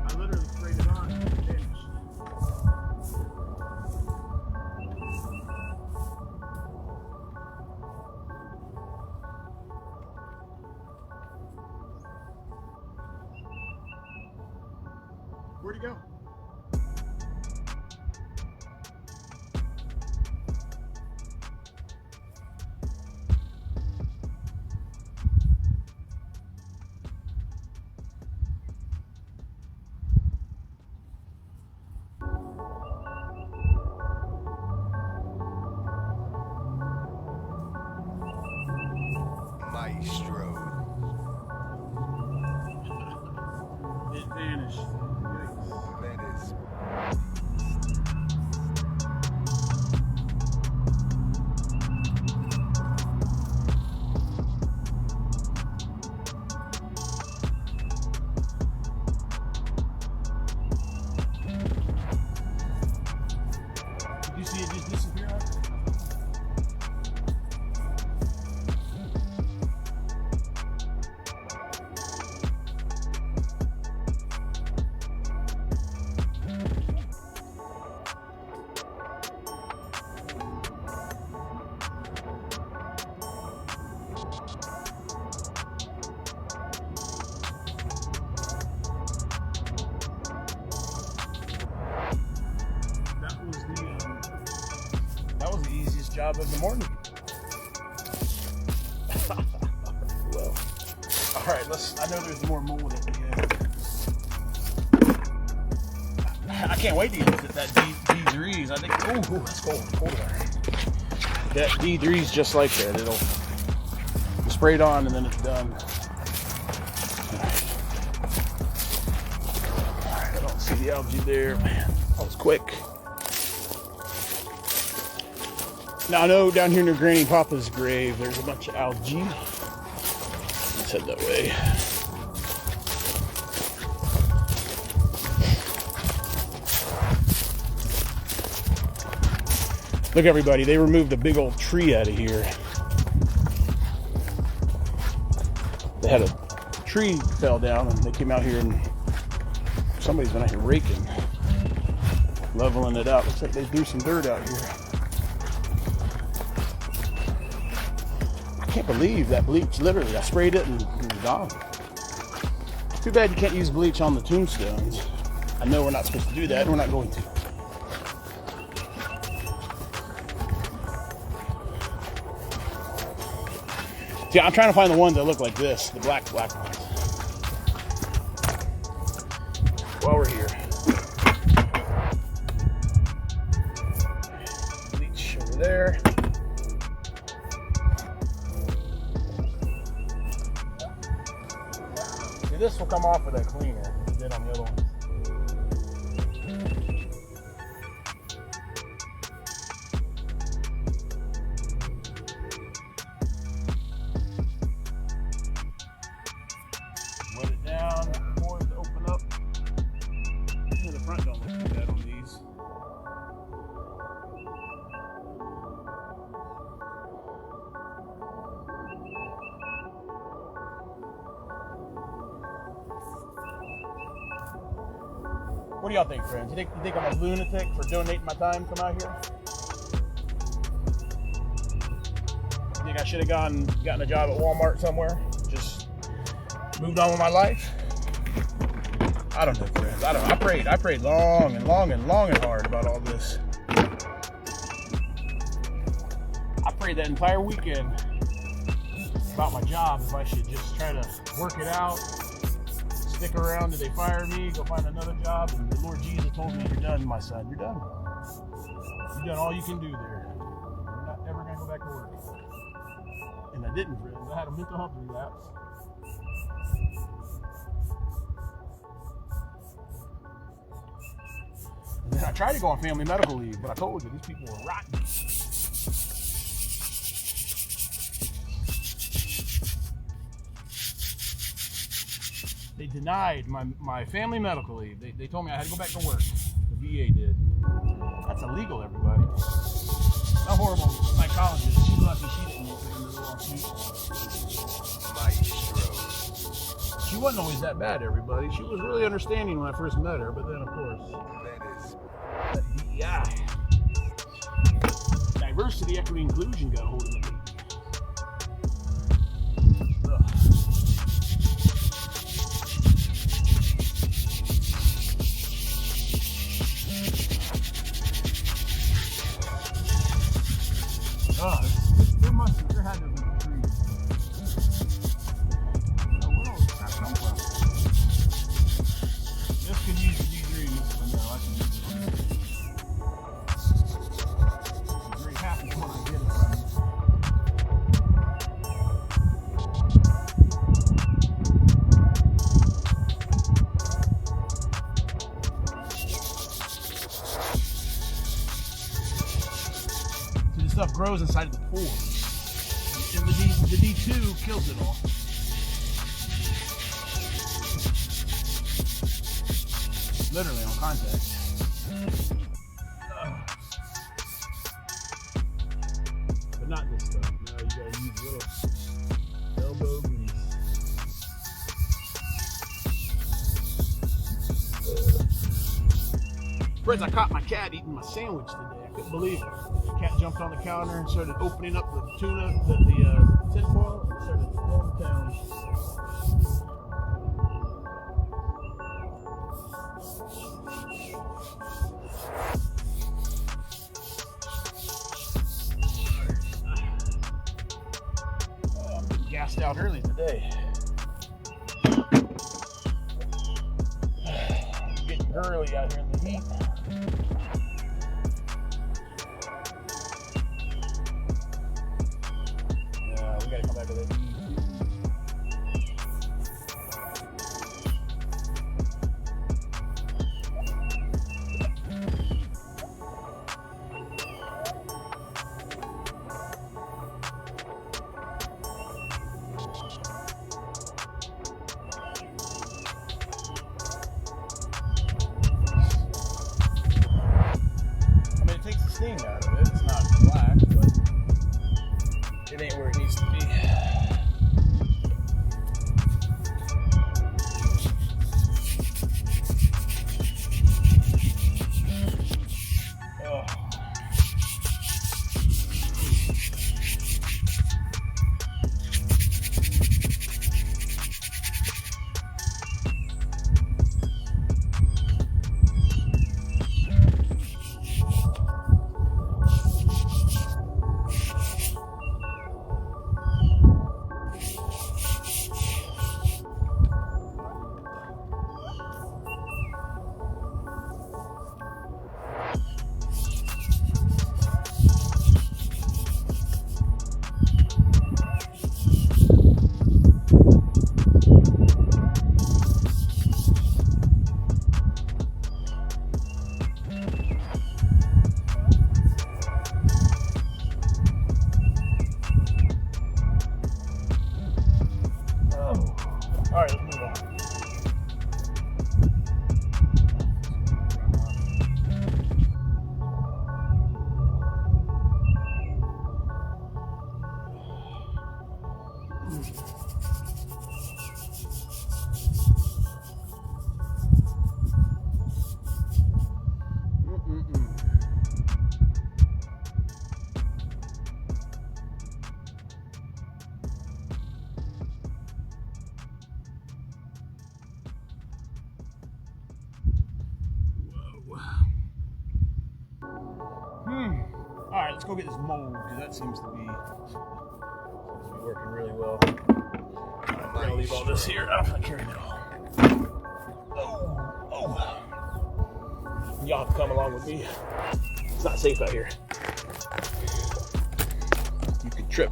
I literally sprayed it on and it finished. Where'd it go? Maestro. It vanished. Yikes. That is. Did you see it just disappear? That was the easiest job of the morning. Well, all right, I know there's more mold at the end. I can't wait to get that D3s. I think, oh, that's cold. That D3's just like that. It'll spray it on and then it's done. All right, I don't see the algae there, man. That was quick. Now I know down here near Granny Papa's grave, there's a bunch of algae. Let's head that way. Look, everybody, they removed a big old tree out of here. They had a tree fell down and they came out here and somebody's been out here raking. Leveling it out. Looks like they do some dirt out here. I can't believe that bleach, literally. I sprayed it and it was gone. Too bad you can't use bleach on the tombstones. I know we're not supposed to do that, and we're not going to. See, I'm trying to find the ones that look like this, the black ones. While we're here. Bleach over there. See, this will come off with a cleaner than it did on the other one. Wet it down, the pores open up. The front don't look too bad on these. What do y'all think, friends? You think I'm a lunatic for donating my time to come out here? You think I should have gotten a job at Walmart somewhere? Just moved on with my life? I don't know, friends. I don't know. I prayed long and hard about all this. I prayed that entire weekend about my job, if I should just try to work it out, stick around till they fire me, go find another job. And the Lord Jesus told me, "You're done, my son. You're done. You've done all you can do there. You're not ever going to go back to work." And I didn't, friends. I had a mental health relapse. And then I tried to go on family medical leave, but I told you, these people were rotten. They denied my family medical leave. They told me I had to go back to work. The VA did. That's illegal, everybody. A horrible psychologist. She's lucky she didn't put in the lawsuit. Maestro. She wasn't always that bad, everybody. She was really understanding when I first met her, but then, of course, that DEI. Diversity, equity, inclusion got a hold of me. There had to be trees. Where did that come from? This could use the D3 in this window. I can use it. I'm very happy when I get it from you. See, this stuff grows inside of the pores. And the D2 kills it all. Literally on contact. But not this stuff. No, you gotta use a little elbow grease. Friends, I caught my cat eating my sandwich today. I couldn't believe it. The cat jumped on the counter and started opening up the tuna, the tin foil, and started going down. Oh, I'm getting gassed out early today. Getting early out here in the heat. We gotta come back with it. let's go get this mold, because that seems to be working really well. Alright, we're gonna leave all this here. I'm not carrying it all. Oh. Y'all have to come along with me. It's not safe out here. You could trip.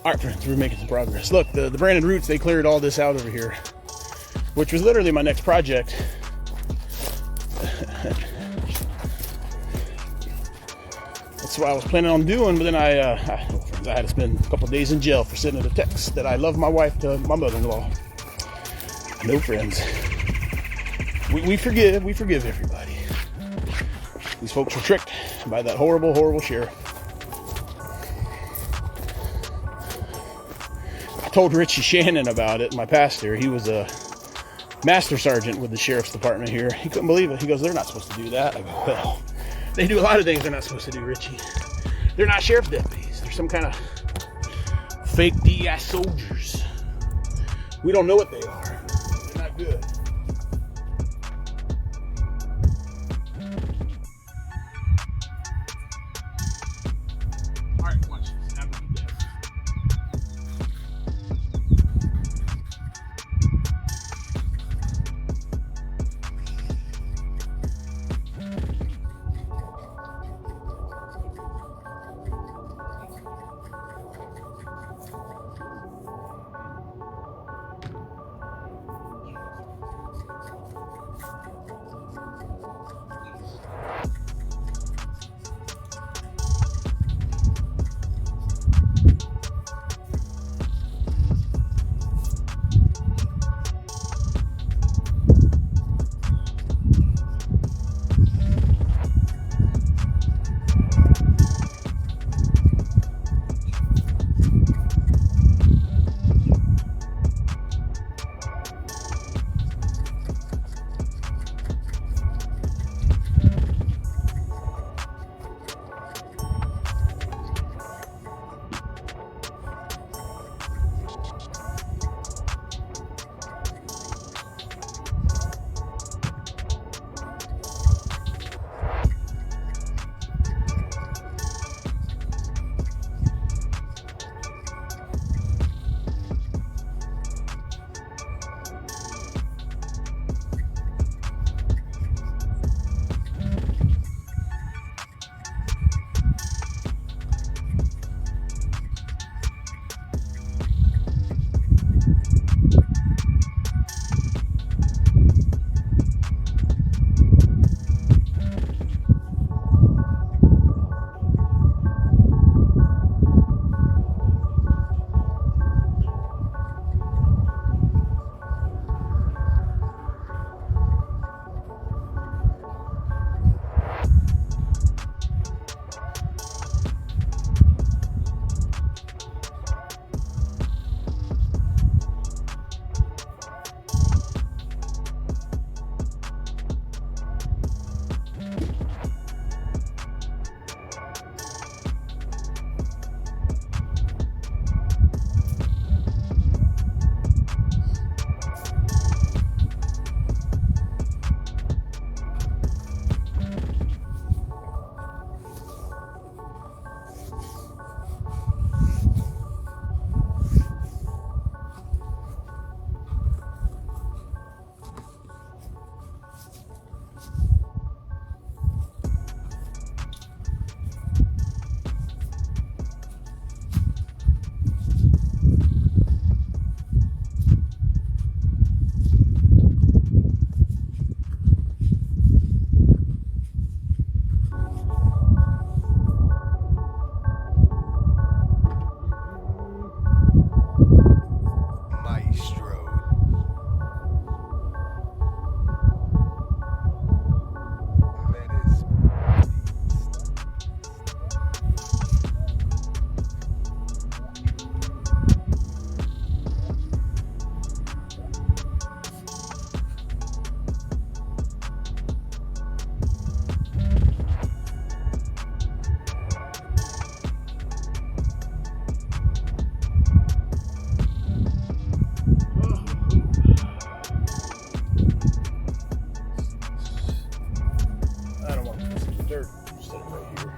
Alright friends, we're making some progress. Look, the Brandon Roots, they cleared all this out over here, which was literally my next project. That's what I was planning on doing, but then I had to spend a couple days in jail for sending a text that I love my wife to my mother-in-law. No friends. We forgive everybody. These folks were tricked by that horrible, horrible sheriff. I told Richie Shannon about it, my pastor. He was a master sergeant with the sheriff's department here. He couldn't believe it. He goes, they're not supposed to do that. I go, well, they do a lot of things they're not supposed to do, Richie. They're not sheriff deputies. They're some kind of fake DEI soldiers. We don't know what they are. They're not good. All right, watch this. Have a good day. dirt. Set it right here.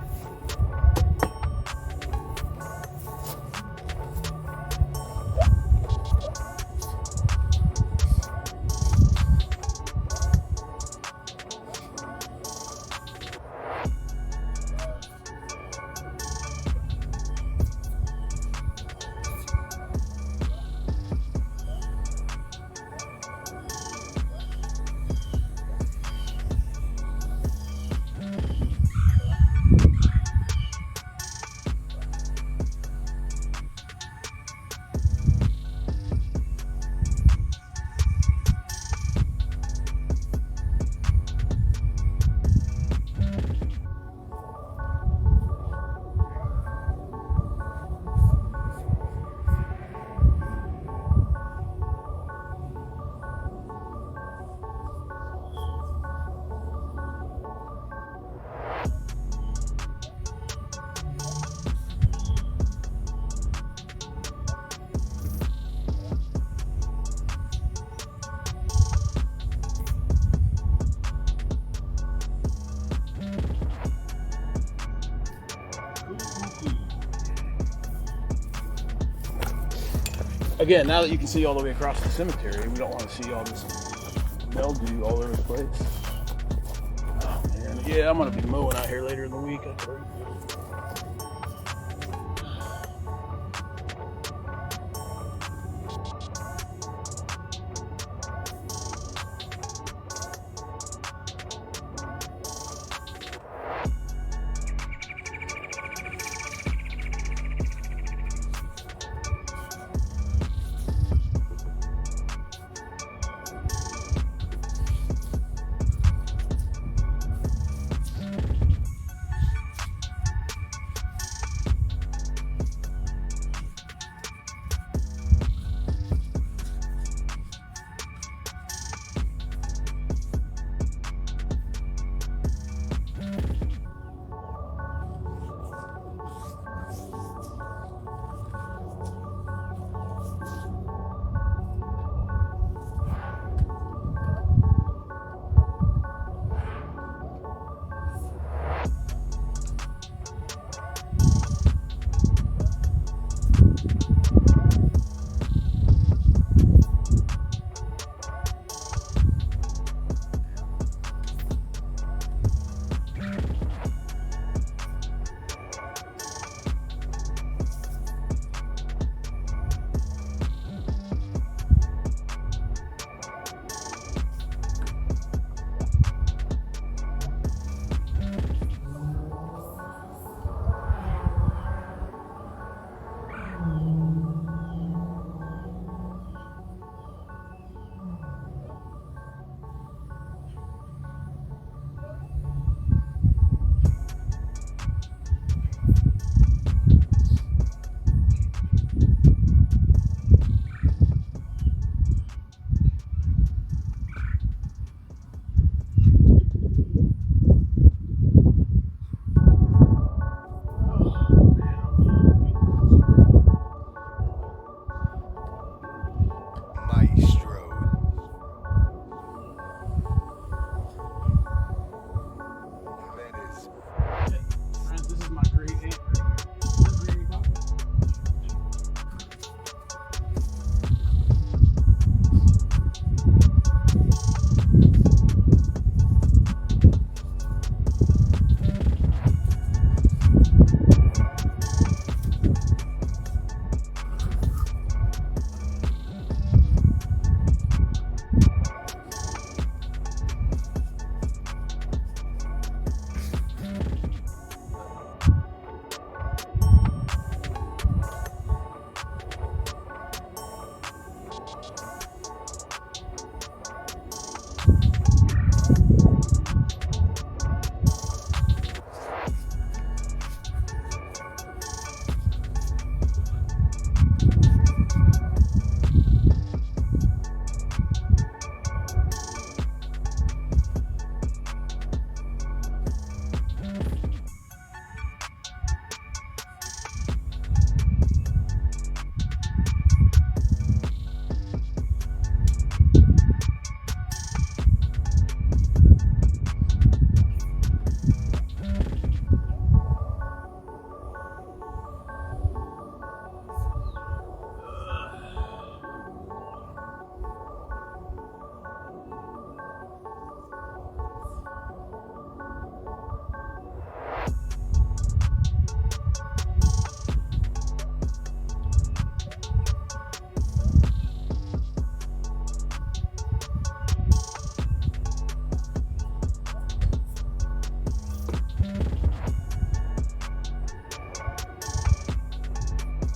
Again, now that you can see all the way across the cemetery, we don't want to see all this mildew all over the place. Oh man, yeah, I'm gonna be mowing out here later in the week. I tell you.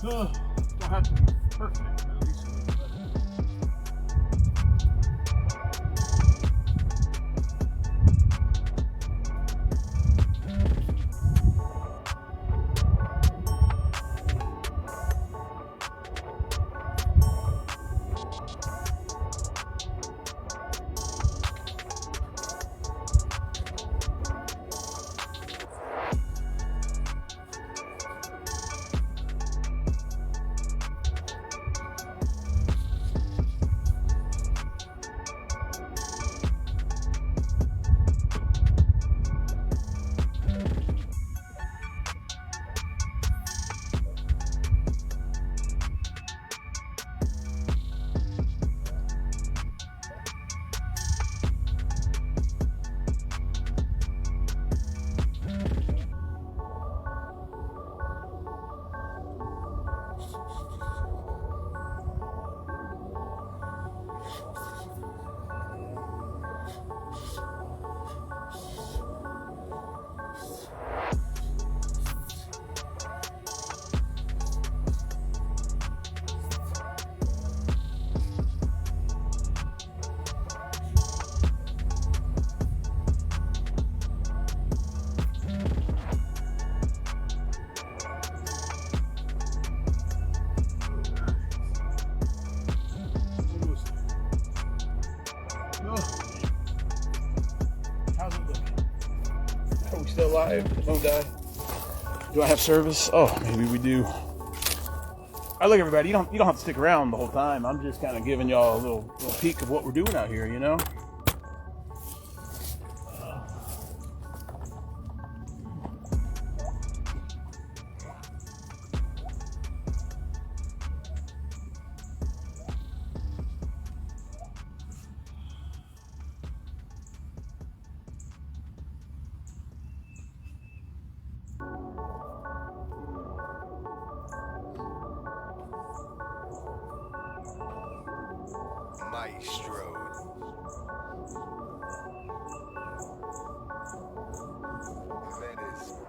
Don't have to be perfect, but at least it looks better. Are we still live? The phone died. Do I have service? Oh, maybe we do. All right, look, everybody. You don't have to stick around the whole time. I'm just kind of giving y'all a little peek of what we're doing out here, you know. Maestro. Menace.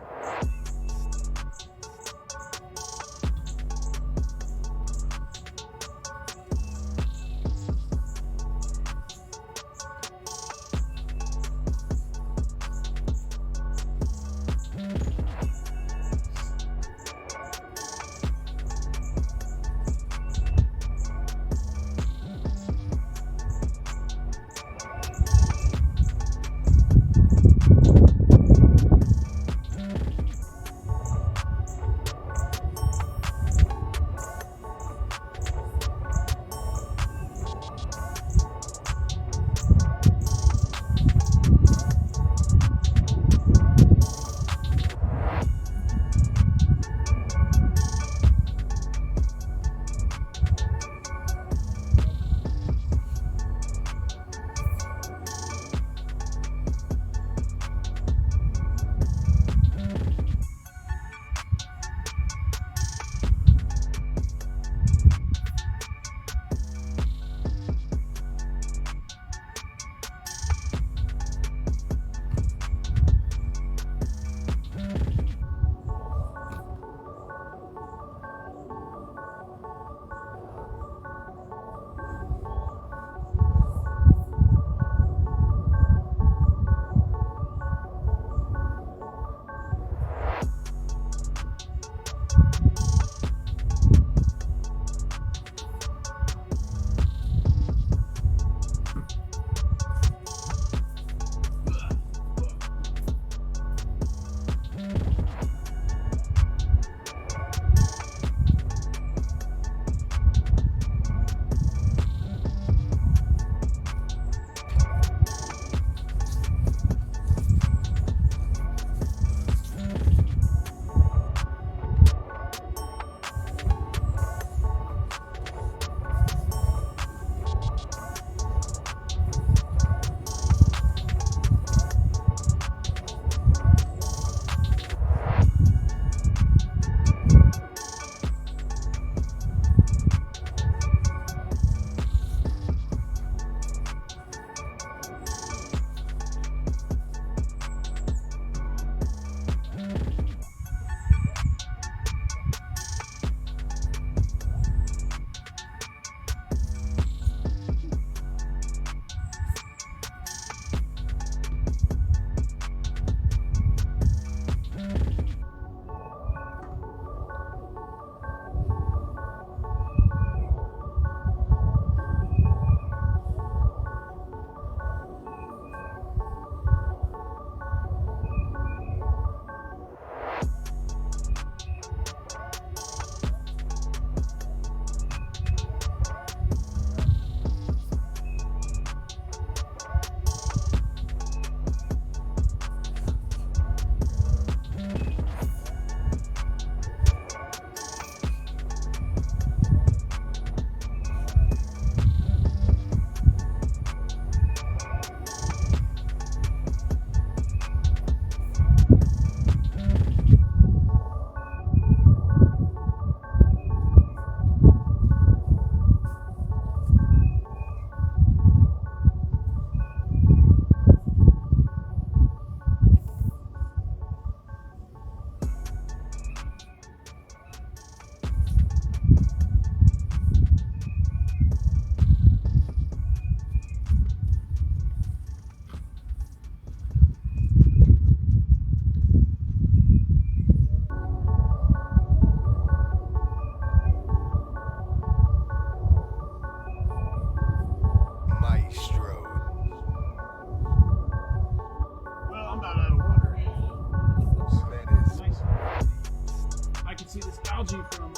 algae from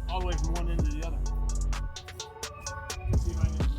all the way from one end to the other. Let's see if I can get it.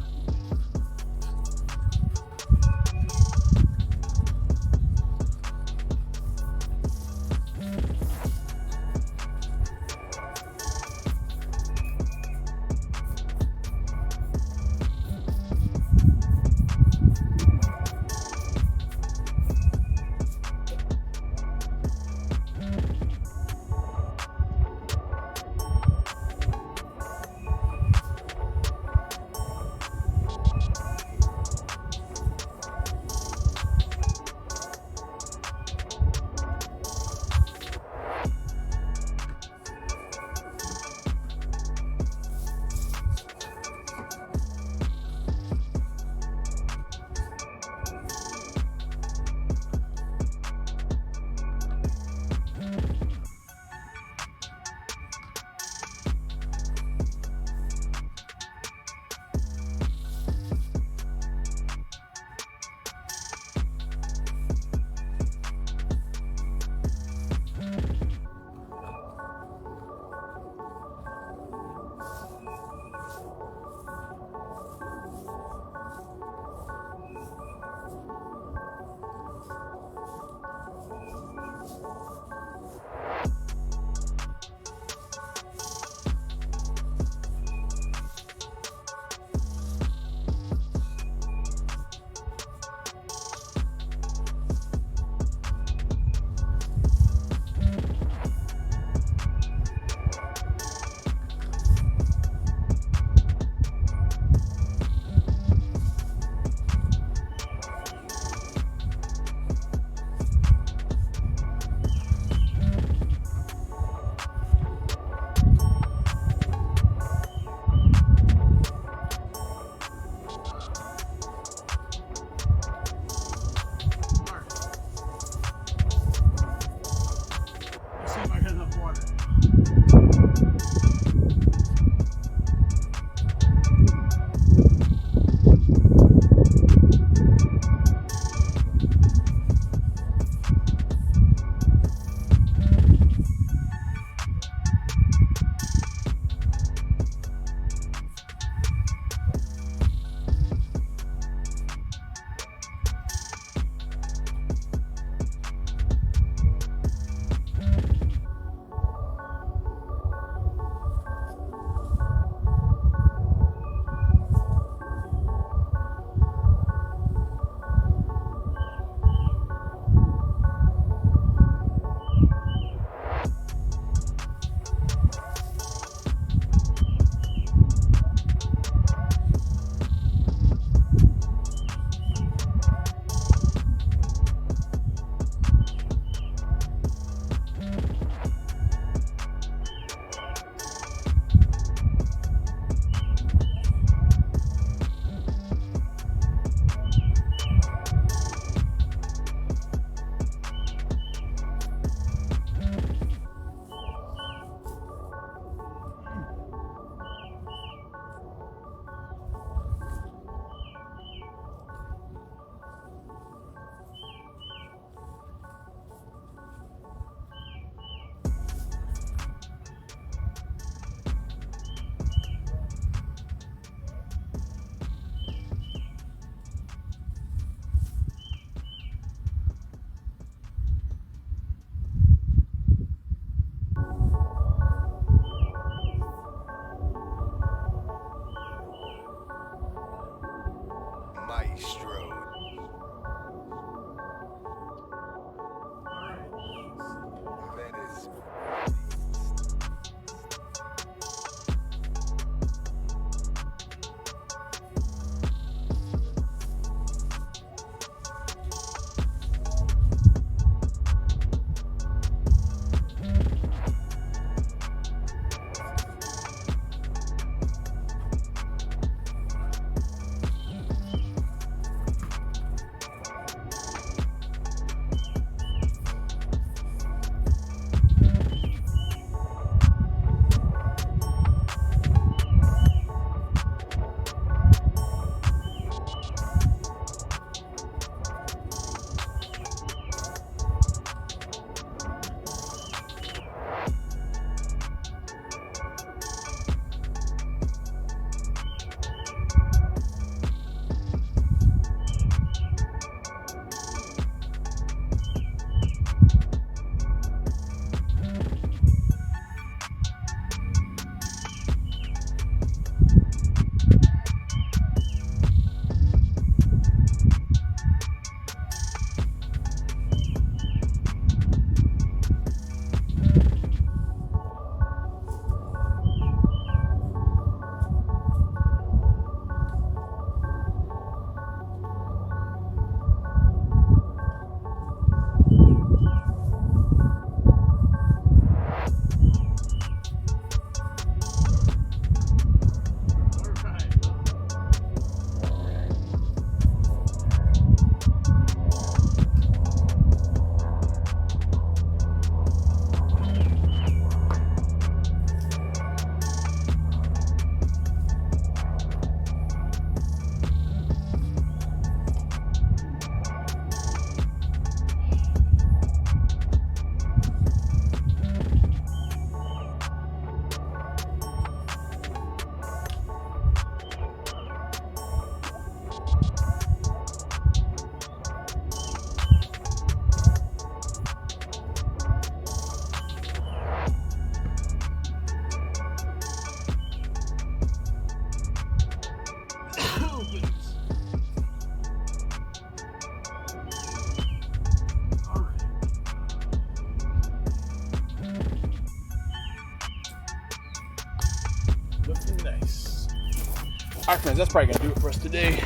All right, friends, that's probably gonna do it for us today.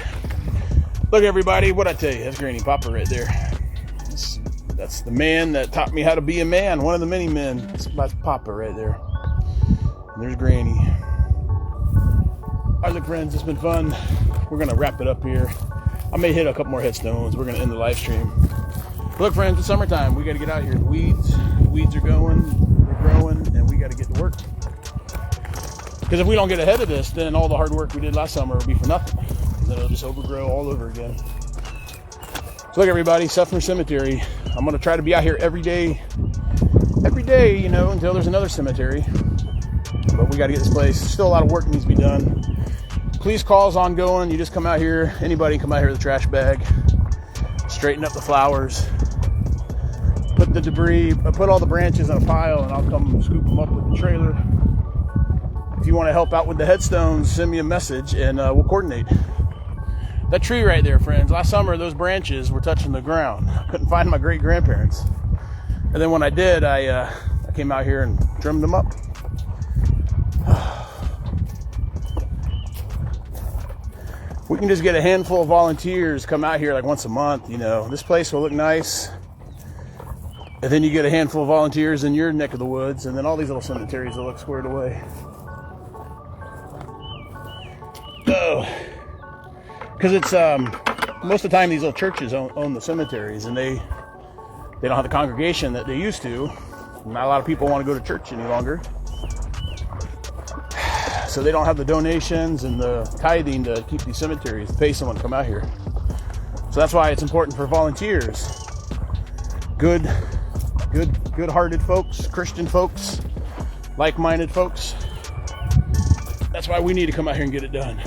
Look, everybody, what I tell you, that's Granny Papa right there. That's the man that taught me how to be a man. One of the many men. That's Papa right there. And there's Granny. All right, look, friends, it's been fun. We're gonna wrap it up here. I may hit a couple more headstones. We're gonna end the live stream. Look, friends, it's summertime. We got to get out here. The weeds are going, they're growing, and we got to get to work. Because if we don't get ahead of this, then all the hard work we did last summer will be for nothing. Then it'll just overgrow all over again. So look, everybody, Seffner Cemetery. I'm going to try to be out here every day, you know, until there's another cemetery. But we got to get this place. Still a lot of work needs to be done. Police calls ongoing. You just come out here. Anybody can come out here with a trash bag. Straighten up the flowers. Put the debris, put all the branches in a pile, and I'll come scoop them up with the trailer. If you want to help out with the headstones, send me a message and we'll coordinate. That tree right there, friends, last summer those branches were touching the ground. I couldn't find my great-grandparents. And then when I did, I came out here and trimmed them up. We can just get a handful of volunteers, come out here like once a month, you know. This place will look nice. And then you get a handful of volunteers in your neck of the woods, and then all these little cemeteries will look squared away. Oh. Because it's, most of the time these little churches own the cemeteries, and they don't have the congregation that they used to. Not a lot of people want to go to church any longer. So they don't have the donations and the tithing to keep these cemeteries, to pay someone to come out here. So that's why it's important for volunteers. Good-hearted folks, Christian folks, like-minded folks. That's why we need to come out here and get it done.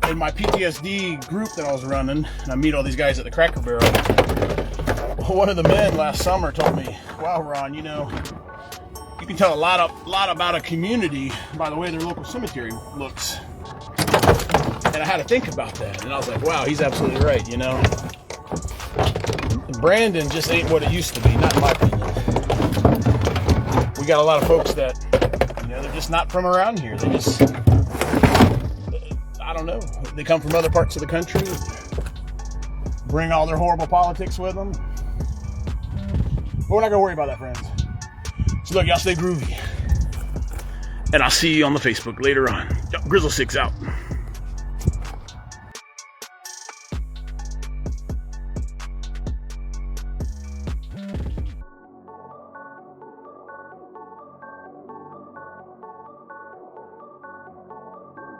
In my PTSD group that I was running, and I meet all these guys at the Cracker Barrel, one of the men last summer told me, wow, Ron, you know, you can tell a lot about a community by the way their local cemetery looks. And I had to think about that, and I was like, wow, he's absolutely right, you know. Brandon just ain't what it used to be, not in my opinion. We got a lot of folks that, you know, they're just not from around here. They just, I don't know, they come from other parts of the country, bring all their horrible politics with them. But we're not gonna worry about that, friends. So look, y'all stay groovy. And I'll see you on the Facebook later on. Grizzle6 out.